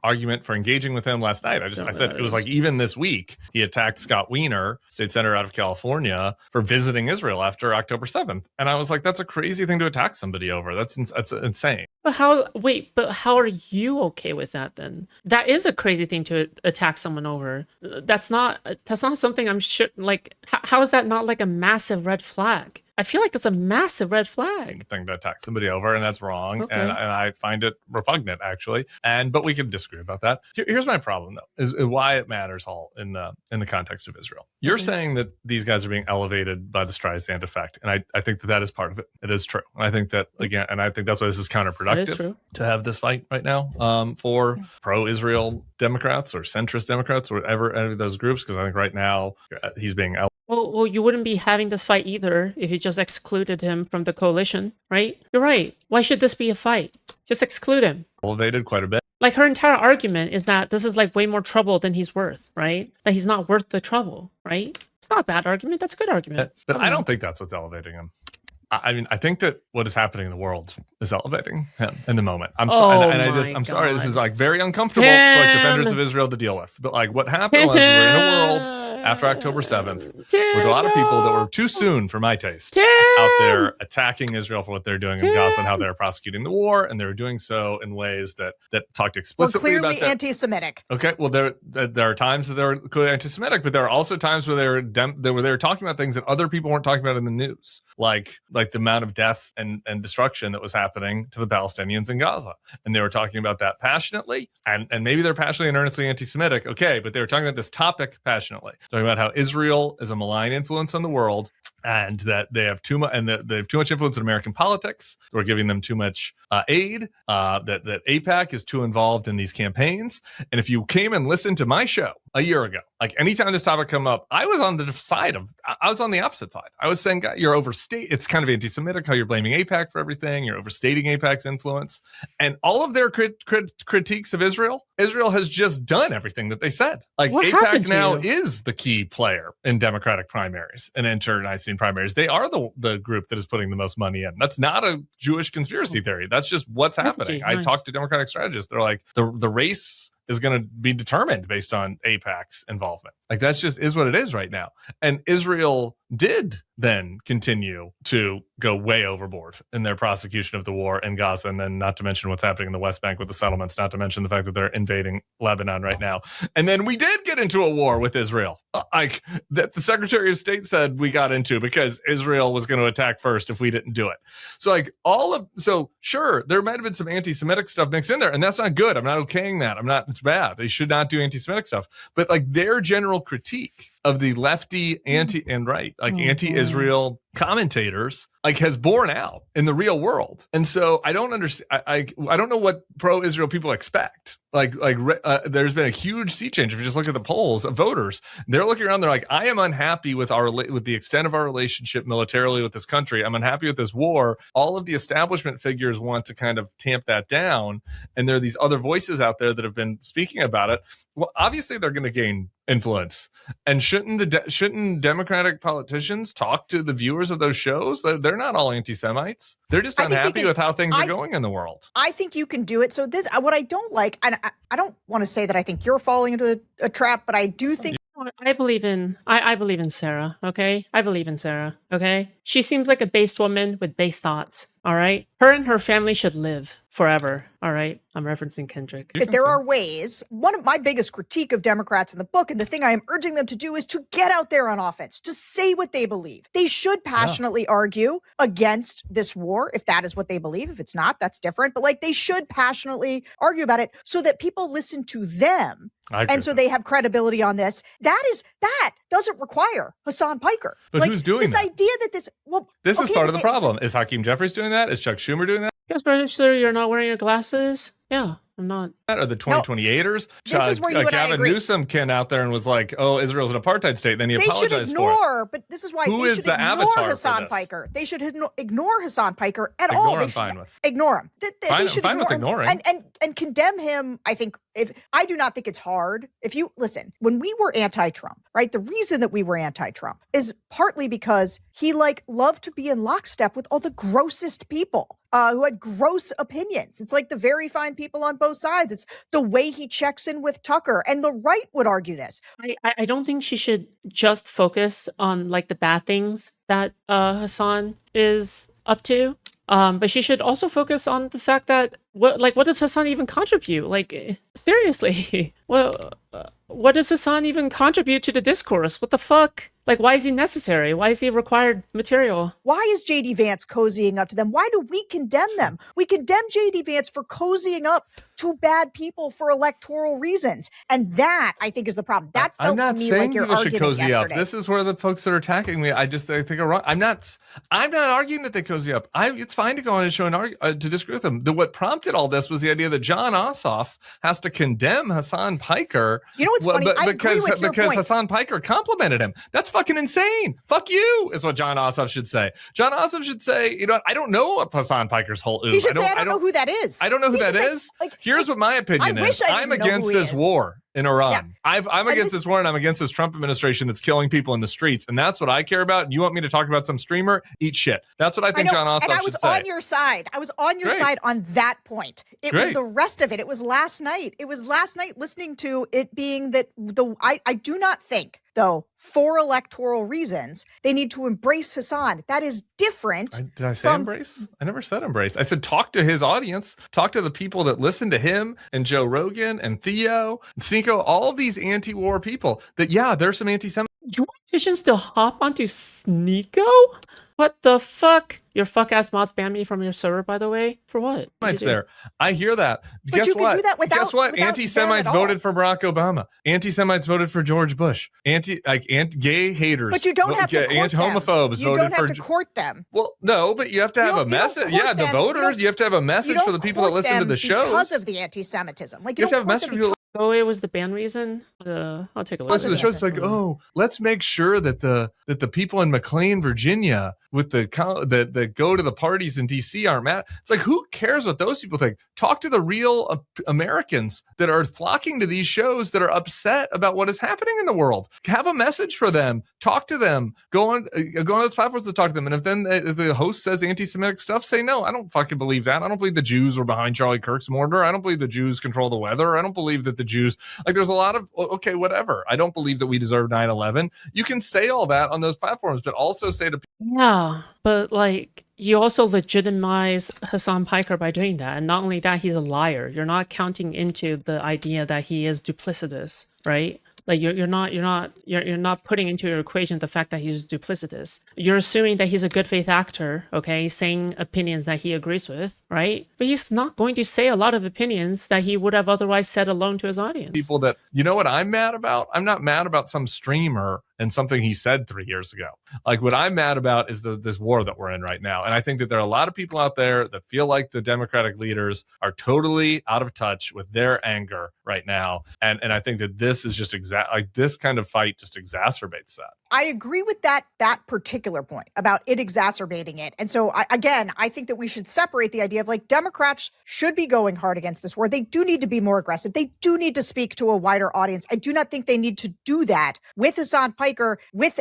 argument for engaging with him last night, I said it was like, even this week he attacked Scott Wiener, state senator out of California, for visiting Israel after October 7th, and I was like, that's a crazy thing to attack somebody over. That's insane. But how are you okay with that then? That is a crazy thing to attack someone over. That's not something I'm sure, like, how is that not like a massive red flag? I feel like that's a massive red flag. Thing to attack somebody over, and that's wrong. Okay. And I find it repugnant, actually. But we can disagree about that. Here's my problem, though, is why it matters all in the context of Israel. You're saying that these guys are being elevated by the Streisand effect, and I think that is part of it. It is true. And I think that, again, and I think that's why this is counterproductive to have this fight right now for pro-Israel Democrats or centrist Democrats or whatever, any of those groups, because I think right now he's being elevated. Well, you wouldn't be having this fight either if you just excluded him from the coalition, right? You're right. Why should this be a fight? Just exclude him. Elevated quite a bit. Like, her entire argument is that this is like way more trouble than he's worth, right? That he's not worth the trouble, right? It's not a bad argument. That's a good argument. But I don't think that's what's elevating him. I mean, I think that what is happening in the world is elevating him in the moment. I'm sorry, this is like very uncomfortable for like defenders of Israel to deal with. But like, what happened was we were in a world after October 7th with a lot of people that were too soon for my taste out there attacking Israel for what they're doing in Gaza and how they're prosecuting the war, and they were doing so in ways that talked explicitly We're about clearly that. anti-Semitic. Okay, well, there are times that they're clearly anti-Semitic, but there are also times where they were talking about things that other people weren't talking about in the news, like the amount of death and destruction that was happening to the Palestinians in Gaza, and they were talking about that passionately, and maybe they're passionately and earnestly anti-Semitic, okay, but they were talking about this topic passionately, talking about how Israel is a malign influence on the world, and that they have too much, and that they have too much influence in American politics. We're giving them too much aid. That AIPAC is too involved in these campaigns. And if you came and listened to my show a year ago, like anytime this topic come up, I was on the opposite side. I was saying, you're overstate. It's kind of anti-Semitic how you're blaming AIPAC for everything. You're overstating AIPAC's influence, and all of their critiques of Israel. Israel has just done everything that they said. Like What AIPAC happened to now you? is the key player in Democratic primaries and internecine primaries. They are the group that is putting the most money in. That's not a Jewish conspiracy theory. That's just what's happening. I Nice. talked to Democratic strategists. They're like, the race is going to be determined based on AIPAC's involvement. Like, that's just is what it is right now. And Israel did then continue to go way overboard in their prosecution of the war in Gaza, and then not to mention what's happening in the West Bank with the settlements, not to mention the fact that they're invading Lebanon right now. And then we did get into a war with Israel, like that the Secretary of State said we got into, because Israel was going to attack first if we didn't do it. So sure, there might have been some anti-Semitic stuff mixed in there, and that's not good. I'm not okaying that. It's bad. They should not do anti-Semitic stuff. But like their general critique of the lefty anti-Israel commentators like has borne out in the real world. And so I don't understand. I don't know what pro-Israel people expect. There's been a huge sea change. If you just look at the polls of voters, they're looking around. They're like, I am unhappy with the extent of our relationship militarily with this country. I'm unhappy with this war. All of the establishment figures want to kind of tamp that down. And there are these other voices out there that have been speaking about it. Well, obviously they're going to gain influence. And shouldn't Democratic politicians talk to the viewers of those shows? They're not all anti-Semites. They're just unhappy with how things are going in the world. I think you can do it. So what I don't like, and I don't want to say that I think you're falling into a trap, but I do think I believe in Sarah, okay? I believe in Sarah, okay? She seems like a based woman with base thoughts, all right? Her and her family should live forever, all right? I'm referencing Kendrick. that there are ways. One of my biggest critique of Democrats in the book, and the thing I am urging them to do, is to get out there on offense, to say what they believe. They should passionately argue against this war, if that is what they believe. If it's not, that's different. But they should passionately argue about it so that people listen to them. And so they have credibility on this. That doesn't require Hasan Piker. But who's doing this that? idea that this Is part of the problem. Is Hakeem Jeffries doing that? Is Chuck Schumer doing that? Guess sure you're not wearing your glasses? Yeah, I'm not. Or the 2028ers? This is where you and I Gavin agree. Newsom came out there and was like, "Oh, Israel's an apartheid state." Then he They should apologized ignore, for it. but this is why Who they is should the ignore avatar for Hasan this? Piker. They should ignore Hasan Piker at Ignore all. him, They should fine with. ignore him. They should fine with ignore him ignoring. and condemn him. I think I do not think it's hard. If you listen, when we were anti-Trump, right? The reason that we were anti-Trump is partly because he loved to be in lockstep with all the grossest people who had gross opinions. It's like the very fine people on both sides. It's the way he checks in with Tucker, and the right would argue this. I don't think she should just focus on the bad things that Hasan is up to. But she should also focus on the fact that what does Hasan even contribute? Seriously, what does Hasan even contribute to the discourse? What the fuck? Why is he necessary? Why is he required material? Why is J.D. Vance cozying up to them? Why do we condemn them? We condemn J.D. Vance for cozying up to bad people for electoral reasons. And that, I think, is the problem. That felt to me like your argument cozy yesterday. up. This is where the folks that are attacking me, I think are wrong. I'm not arguing that they cozy up. It's fine to go on a show and argue, to disagree with them. What prompted all this was the idea that John Ossoff has to condemn Hasan Piker. You know what's funny? I agree with your because point. Hasan Piker complimented him. That's fucking insane. Fuck you, is what John Ossoff should say. John Ossoff should say, I don't know what Hasan Piker's whole ooh. He should say, I don't know who that is. I don't know who that is. Here's what my opinion is. I'm against this war in Iran. Yeah. I'm against this war, and I'm against this Trump administration that's killing people in the streets. And that's what I care about. And you want me to talk about some streamer? Eat shit. That's what I think John Ossoff should say. And I was on your side. I was on your side on that point. It was the rest of it. It was last night. It was last night listening to it being that I do not think though, for electoral reasons, they need to embrace Hasan. That is different. Did I say embrace? I never said embrace. I said talk to his audience, talk to the people that listen to him and Joe Rogan and Theo and Sneeko, all of these anti-war people that, yeah, there's some anti-Semitic. You want Christians to hop onto Sneeko? What the fuck? Your fuck-ass mods banned me from your server, by the way? For what? It's there. I hear that. But Guess you what? can do that without. Guess what? Without Anti-Semites voted for Barack Obama. Anti-Semites voted for George Bush. Gay haters. But you don't have to court them. Homophobes. You don't have to court them. Well, no, but you have to have a message. Yeah, the voters. You have to have a message for the people that listen to the shows because of the anti-Semitism. Like you have to have a message for people. Oh, it was the ban reason. I'll take a look. Listen to the show. It's like, oh, let's make sure that the people in McLean, Virginia, with that go to the parties in DC aren't mad. It's like, who cares what those people think? Talk to the real Americans that are flocking to these shows that are upset about what is happening in the world. Have a message for them. Talk to them. Go on those platforms to talk to them. And if the host says anti-Semitic stuff, say no. I don't fucking believe that. I don't believe the Jews were behind Charlie Kirk's murder. I don't believe the Jews control the weather. I don't believe that the Jews, like, there's a lot of, okay, whatever. I don't believe that we deserve 9/11. You can say all that on those platforms, but also say to people. Yeah, but like, you also legitimize Hasan Piker by doing that. And not only that, he's a liar. You're not counting into the idea that he is duplicitous, right? Like you're not putting into your equation the fact that he's duplicitous. You're assuming that he's a good faith actor, okay, saying opinions that he agrees with, right? But he's not going to say a lot of opinions that he would have otherwise said alone to his audience. People that, you know what I'm mad about? I'm not mad about some streamer and something he said 3 years ago. Like, what I'm mad about is this war that we're in right now. And I think that there are a lot of people out there that feel like the Democratic leaders are totally out of touch with their anger right now. And I think that this is just this kind of fight just exacerbates that. I agree with that particular point about it exacerbating it. And so, I think that we should separate the idea of, like, Democrats should be going hard against this war. They do need to be more aggressive. They do need to speak to a wider audience. I do not think they need to do that with Hasan Piker,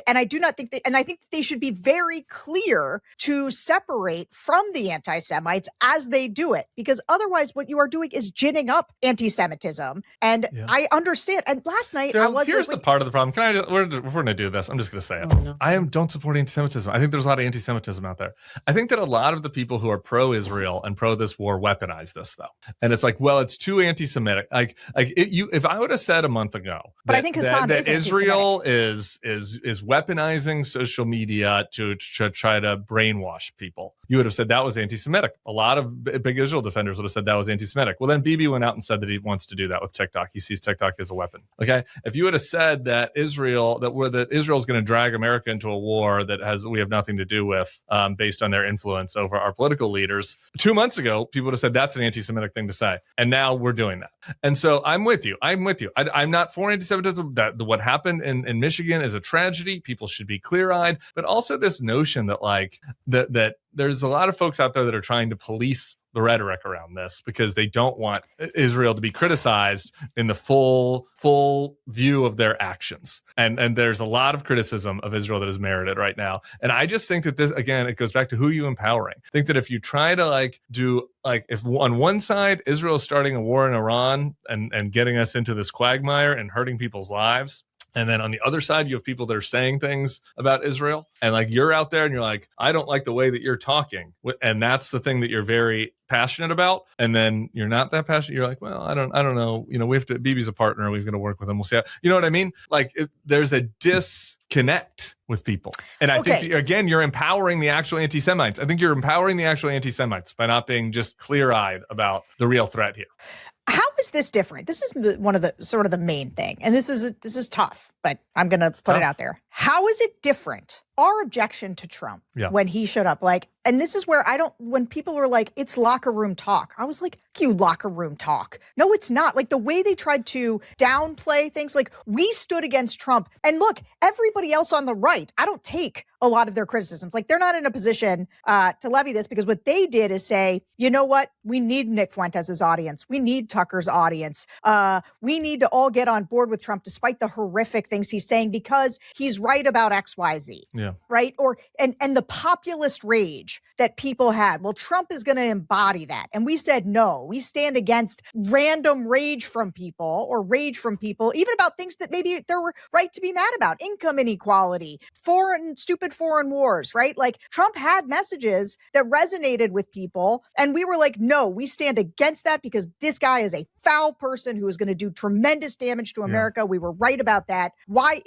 and I think that they should be very clear to separate from the anti-Semites as they do it, because otherwise what you are doing is ginning up anti-Semitism. And yeah. I understand. And last night here's the part of the problem. We're going to do this. I'm just going to say it. No. I don't support anti-Semitism. I think there's a lot of anti-Semitism out there. I think that a lot of the people who are pro-Israel and pro this war weaponize this, though. And it's like, well, it's too anti-Semitic. If I would have said a month ago, but I think Hasan is Israel is weaponizing social media to try to brainwash people, you would have said that was anti-Semitic. A lot of big Israel defenders would have said that was anti-Semitic. Well, then Bibi went out and said that he wants to do that with TikTok. He sees TikTok as a weapon. Okay, if you would have said that Israel's going to drag America into a war that we have nothing to do with, based on their influence over our political leaders, 2 months ago, people would have said that's an anti-Semitic thing to say, and now we're doing that. And so I'm with you. I'm not for anti-Semitism. That what happened in Michigan is a tragedy. People should be clear-eyed, but also this notion that there's a lot of folks out there that are trying to police the rhetoric around this because they don't want Israel to be criticized in the full view of their actions. And there's a lot of criticism of Israel that is merited right now. And I just think that this, again, it goes back to who you empowering. I think that if you try to if on one side, Israel is starting a war in Iran and getting us into this quagmire and hurting people's lives, and then on the other side, you have people that are saying things about Israel, and like you're out there and you're like, I don't like the way that you're talking. And that's the thing that you're very passionate about. And then you're not that passionate. You're like, well, I don't know. We have to, Bibi's a partner. We're going to work with him. We'll see how, you know what I mean? Like there's a disconnect with people. And I think, again, you're empowering the actual anti-Semites. I think you're empowering the actual anti-Semites by not being just clear-eyed about the real threat here. How is this different? This is one of the sort of the main thing. And this is tough, but I'm going to put it out there. How is it different? Our objection to Trump when he showed up, and this is where when people were like, it's locker room talk, I was like, you locker room talk. No, it's not. Like the way they tried to downplay things, like we stood against Trump. And look, everybody else on the right, I don't take a lot of their criticisms. Like they're not in a position to levy this because what they did is say, you know what? We need Nick Fuentes' audience. We need Tucker's audience. We need to all get on board with Trump despite the horrific things he's saying because he's right about XYZ. Yeah. Right? And the populist rage that people had. Well, Trump is going to embody that. And we said, no, we stand against random rage from people, even about things that maybe they're right to be mad about. Income inequality, stupid foreign wars, right? Like Trump had messages that resonated with people. And we were like, no, we stand against that because this guy is a foul person who is going to do tremendous damage to America. Yeah. We were right about that. I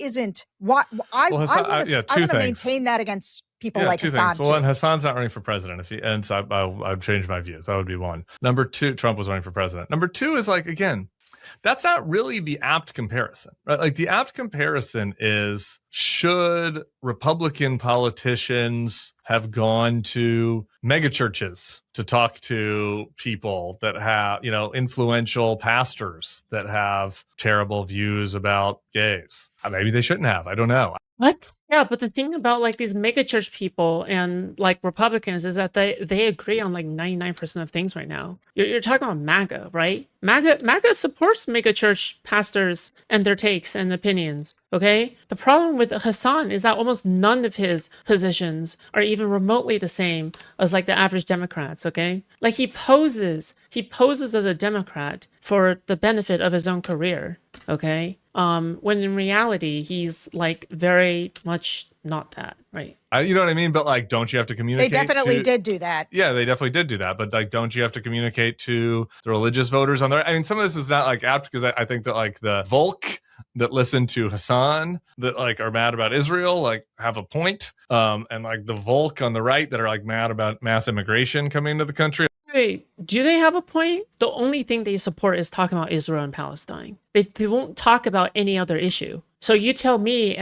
want to maintain that against people like Hasan. Well, and Hasan's not running for president. So I've changed my views. That would be one. Number two, Trump was running for president. Number two is like, again, that's not really the apt comparison, right? Like the apt comparison is, should Republican politicians have gone to megachurches to talk to people that have, influential pastors that have terrible views about gays? Maybe they shouldn't have. I don't know. What? Yeah, but the thing about like these megachurch people and like Republicans is that they agree on like 99% of things right now. You're talking about MAGA, right? MAGA supports megachurch pastors and their takes and opinions. Okay. The problem with Hasan is that almost none of his positions are even remotely the same as like the average Democrats. Okay. Like he poses as a Democrat for the benefit of his own career. Okay. When in reality, he's like very much not that, right? You know what I mean? But like, don't you have to communicate? They definitely did do that. Yeah, they definitely did do that. But like, don't you have to communicate to the religious voters on there? I mean, some of this is not like apt because I think that like the Volk that listen to Hasan that like are mad about Israel, like have a point. And like the Volk on the right that are like mad about mass immigration coming into the country. Wait, do they have a point? The only thing they support is talking about Israel and Palestine. They won't talk about any other issue. So you tell me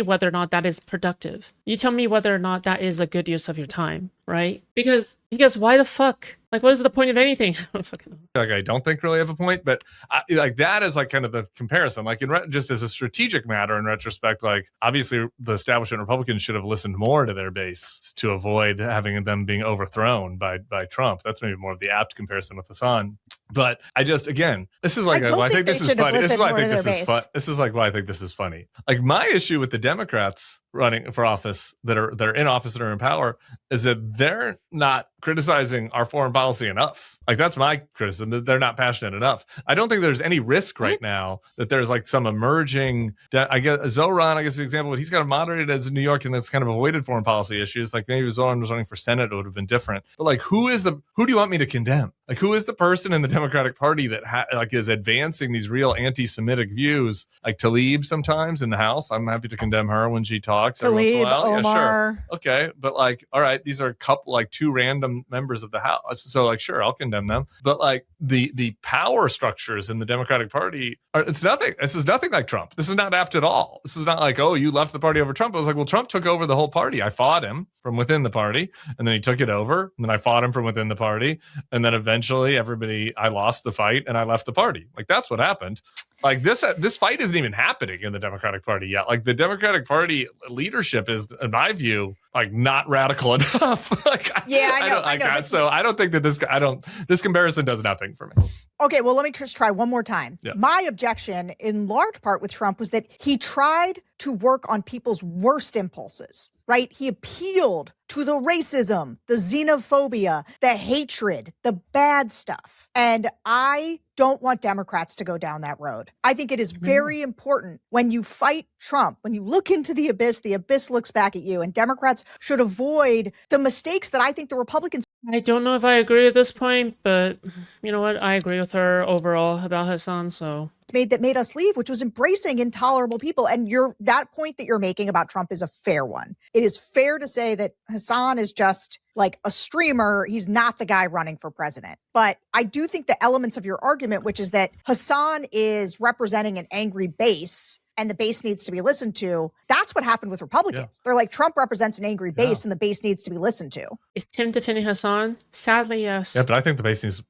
whether or not that is productive. You tell me whether or not that is a good use of your time, right? Because why the fuck? Like, what is the point of anything? I don't fucking know. Like, I don't think really have a point, but like that is like kind of the comparison. Like just as a strategic matter in retrospect, like obviously the establishment Republicans should have listened more to their base to avoid having them being overthrown by Trump. That's maybe more of the apt comparison with Hasan. But I just, again, this is like, I think this is funny. This is why I think this is fun. This is like why I think this is funny. Like my issue with the Democrats running for office that are in office that are in power is that they're not criticizing our foreign policy enough. Like that's my criticism, that they're not passionate enough. I don't think there's any risk right now that there's like some emerging, I guess Zoran, I guess the example, he's kind of moderated as in New York and that's kind of avoided foreign policy issues. Like maybe if Zoran was running for Senate, it would have been different. But like, who do you want me to condemn? Like who is the person in the Democratic Party that is advancing these real anti-Semitic views? Like Tlaib sometimes in the House. I'm happy to condemn her when she talks. Tlaib, Omar. Yeah, sure. Okay. But like, all right, these are a couple, like two random members of the House. So like, sure, I'll condemn them. But like the power structures in the Democratic Party it's nothing. This is nothing like Trump. This is not apt at all. This is not like, oh, you left the party over Trump. I was like, well, Trump took over the whole party. I fought him from within the party and then he took it over and then I fought him from within the party. And then eventually I lost the fight and I left the party. Like that's what happened. Like this fight isn't even happening in the Democratic Party yet. Like the Democratic Party leadership is, in my view, like not radical enough. Like, yeah, I know. So I don't think that this comparison does nothing for me. Okay, well, let me just try one more time. Yeah. My objection in large part with Trump was that he tried to work on people's worst impulses, right? He appealed to the racism, the xenophobia, the hatred, the bad stuff. And I don't want Democrats to go down that road. I think it is very important when you fight Trump, when you look into the abyss looks back at you, and Democrats should avoid the mistakes that I think the Republicans. I don't know if I agree at this point, but you know what? I agree with her overall about Hasan, so. Made us leave, which was embracing intolerable people. And that point that you're making about Trump is a fair one. It is fair to say that Hasan is just like a streamer. He's not the guy running for president. But I do think the elements of your argument, which is that Hasan is representing an angry base and the base needs to be listened to. That's what happened with Republicans. Yeah. They're like, Trump represents an angry base and the base needs to be listened to. Is Tim defending Hasan? Sadly, yes. Yeah, but I think the base is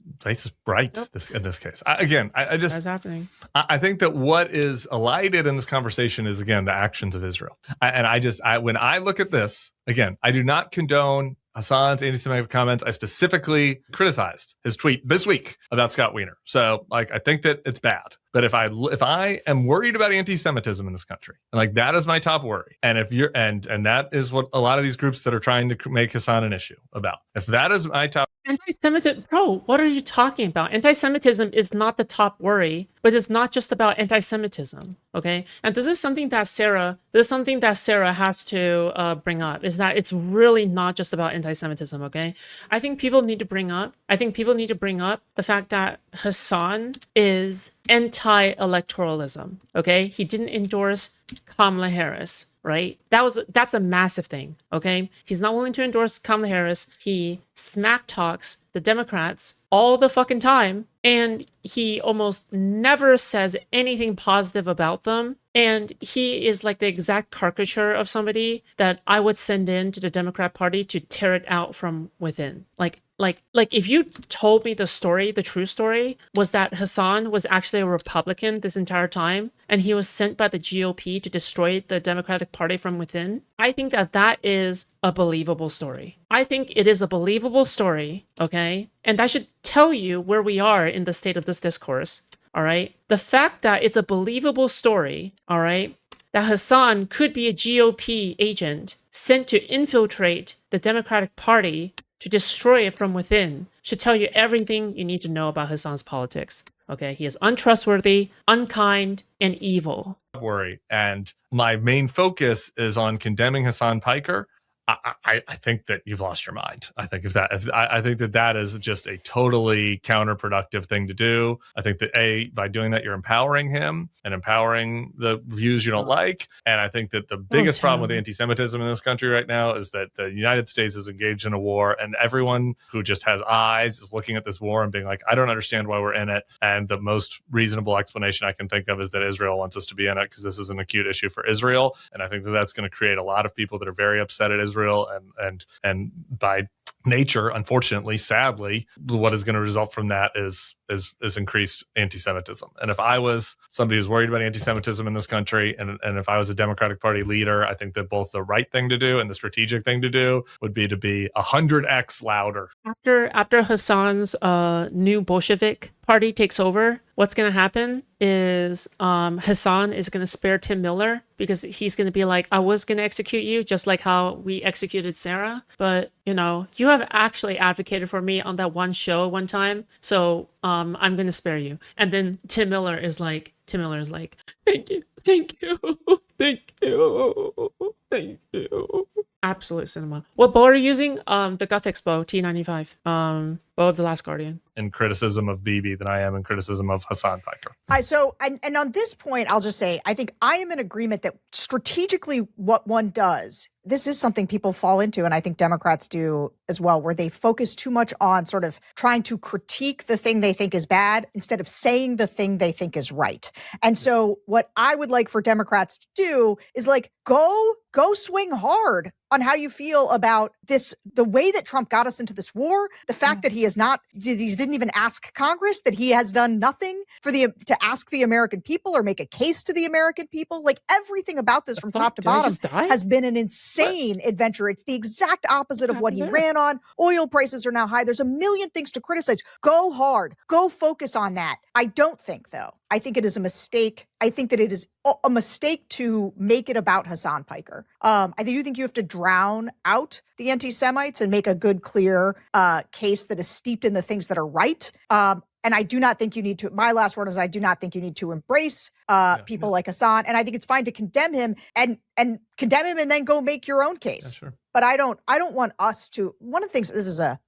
right in this case. That's happening. I think that what is elided in this conversation is, again, the actions of Israel. When I look at this, again, I do not condone Hasan's anti-Semitic comments. I specifically criticized his tweet this week about Scott Wiener. So like, I think that it's bad. But if I am worried about anti-Semitism in this country, and like that is my top worry, and if you're and that is what a lot of these groups that are trying to make Hasan an issue about, if that is my top. Anti-Semitism, bro, what are you talking about? Anti-Semitism is not the top worry, but it's not just about anti-Semitism, okay? And this is something that Sarah has to bring up, is that it's really not just about anti-Semitism, okay? I think people need to bring up the fact that Hasan is anti-electoralism, okay? He didn't endorse Kamala Harris, right? That's a massive thing, okay? He's not willing to endorse Kamala Harris. He smack talks the Democrats all the fucking time, and he almost never says anything positive about them. And he is like the exact caricature of somebody that I would send in to the Democrat Party to tear it out from within. Like if you told me the true story was that Hasan was actually a Republican this entire time, and he was sent by the GOP to destroy the Democratic Party from within, I think that is a believable story. I think it is a believable story, okay? And that should tell you where we are in the state of this discourse, all right? The fact that it's a believable story, all right, that Hasan could be a GOP agent sent to infiltrate the Democratic Party to destroy it from within should tell you everything you need to know about Hasan's politics. Okay, he is untrustworthy, unkind, and evil. Worry, and my main focus is on condemning Hasan Piker. I think that you've lost your mind. I think I think that is just a totally counterproductive thing to do. I think that by doing that, you're empowering him and empowering the views you don't like. And I think that the biggest problem with anti-Semitism in this country right now is that the United States is engaged in a war, and everyone who just has eyes is looking at this war and being like, I don't understand why we're in it. And the most reasonable explanation I can think of is that Israel wants us to be in it because this is an acute issue for Israel. And I think that that's going to create a lot of people that are very upset at Israel. And by nature, unfortunately, sadly, what is going to result from that is increased anti-Semitism. And if I was somebody who's worried about anti-Semitism in this country, and if I was a Democratic Party leader, I think that both the right thing to do and the strategic thing to do would be to be 100x louder. After Hasan's new Bolshevik party takes over, what's going to happen is Hasan is going to spare Tim Miller, because he's going to be like, I was going to execute you just like how we executed Sarah, but you have actually advocated for me on that one show one time, so I'm going to spare you. And then Tim Miller is like, thank you. Absolute cinema. What bow are you using? The Gothics bow, T95. Bow of the Last Guardian. In criticism of Bibi than I am in criticism of Hasan Piker. And on this point, I'll just say, I think I am in agreement that strategically what one does, this is something people fall into, and I think Democrats do as well, where they focus too much on sort of trying to critique the thing they think is bad instead of saying the thing they think is right. And so what I would like for Democrats to do is like, go swing hard on how you feel about this, the way that Trump got us into this war, the fact that he didn't even ask Congress, that he has done nothing to ask the American people or make a case to the American people. Like everything about this from top to bottom has been an insane adventure. It's the exact opposite of what he ran on. Oil prices are now high. There's a million things to criticize. Go hard. Go focus on that. I don't think, though. I think it is a mistake. I think that it is a mistake to make it about Hasan Piker. I do think you have to drown out the anti-Semites and make a good, clear case that is steeped in the things that are right. And I do not think you need to, my last word is I do not think you need to embrace people like Hasan. And I think it's fine to condemn him and condemn him and then go make your own case. Yeah, sure. But I don't want us to, one of the things, this is a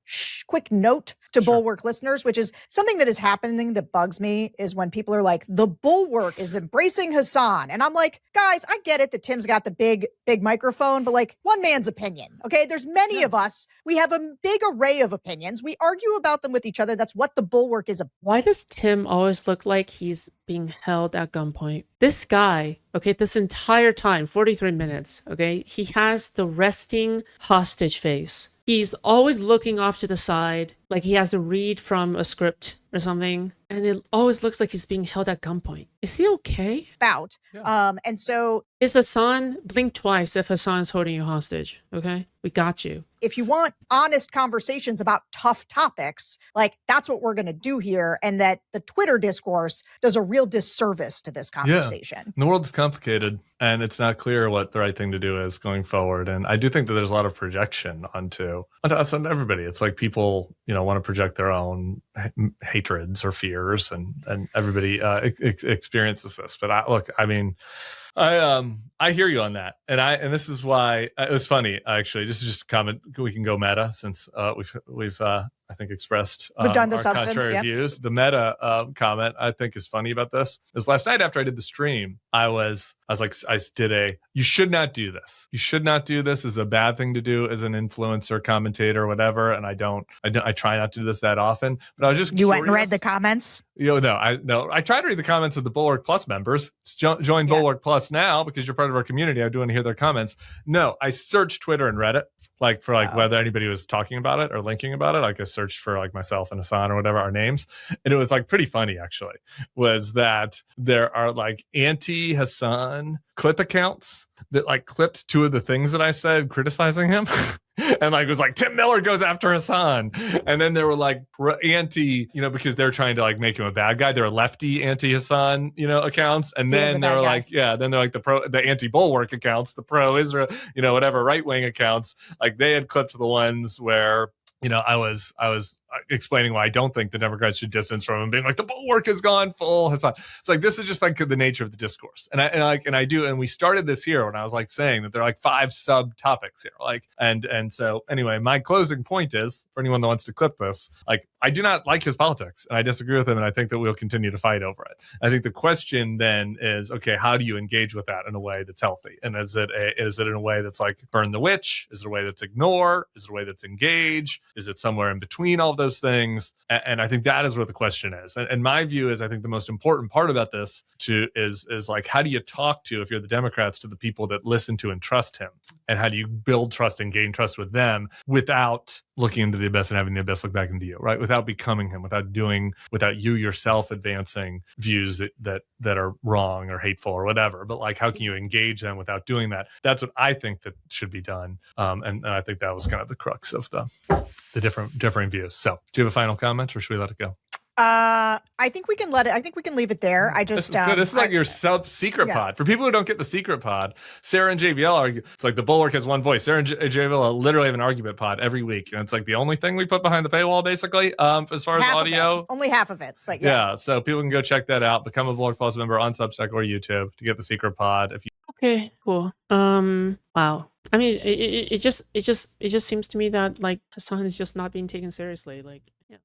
quick note to Bulwark listeners, which is something that is happening that bugs me, is when people are like, the Bulwark is embracing Hasan. And I'm like, guys, I get it that Tim's got the big microphone, but like one man's opinion, okay? There's many of us. We have a big array of opinions. We argue about them with each other. That's what the Bulwark is about. Why does Tim always look like he's being held at gunpoint? This guy, okay, this entire time, 43 minutes, okay, he has the resting hostage face. He's always looking off to the side. like he has to read from a script or something, and it always looks like he's being held at gunpoint. Is he okay? About. And so is Hasan, blink twice if Hasan is holding you hostage, okay? We got you. If you want honest conversations about tough topics, like that's what we're going to do here. And that the Twitter discourse does a real disservice to this conversation. Yeah. The world is complicated and it's not clear what the right thing to do is going forward. And I do think that there's a lot of projection onto us and everybody. It's like people, want to project their own hatreds or fears, and everybody experiences this. But I hear you on that, and this is why it was funny. Actually, this is just a comment. We can go meta since we've I think expressed we've done the our substance, contrary views. The meta comment I think is funny about this is last night after I did the stream, I was like, you should not do this. You should not do this. Is a bad thing to do as an influencer, commentator, whatever. And I try not to do this that often. But I was just you went and read the comments. I tried to read the comments of the Bulwark Plus members. Join Bulwark Plus now because you're part of our community. I do want to hear their comments. No, I searched Twitter and Reddit for whether anybody was talking about it or linking about it. Like I searched for like myself and Hasan or whatever our names, and it was like pretty funny actually. Was that there are like anti-Hasan clip accounts that like clipped two of the things that I said criticizing him. And like it was like Tim Miller goes after Hasan, and then there were like anti, because they're trying to like make him a bad guy. There are lefty anti-Hasan, accounts, and then they were like, then they're like the anti-Bulwark accounts, the pro-Israel, whatever right wing accounts. Like they had clipped the ones where I was explaining why I don't think the Democrats should distance from him, being like the Bulwark has gone full Hasan. It's like this is just like the nature of the discourse, and we started this here when I was like saying that there are like 5 subtopics here, and so anyway, my closing point is for anyone that wants to clip this, like I do not like his politics and I disagree with him, and I think that we'll continue to fight over it. I think the question then is, okay, how do you engage with that in a way that's healthy, and is it in a way that's like burn the witch? Is it a way that's ignore? Is it a way that's engage? Is it somewhere in between all of those things? And I think that is where the question is. And my view is, I think the most important part about this is like, how do you talk to, if you're the Democrats, to the people that listen to and trust him? And how do you build trust and gain trust with them without looking into the abyss and having the abyss look back into you, right? Without becoming him, without you yourself advancing views that are wrong or hateful or whatever. But like, how can you engage them without doing that? That's what I think that should be done. And I think that was kind of the crux of the differing views. So do you have a final comment, or should we let it go? I think we can leave it there. I just this is like your secret pod for people who don't get the secret pod. Sarah and JVL argue. It's like the Bulwark has one voice. Sarah and JVL literally have an argument pod every week, and it's like the only thing we put behind the paywall, basically, as far as audio. Only half of it, but yeah. So people can go check that out. Become a Bulwark Plus member on Substack or YouTube to get the secret pod. If you okay, cool. Wow. I mean, it just seems to me that like Hasan is just not being taken seriously. Like, yeah.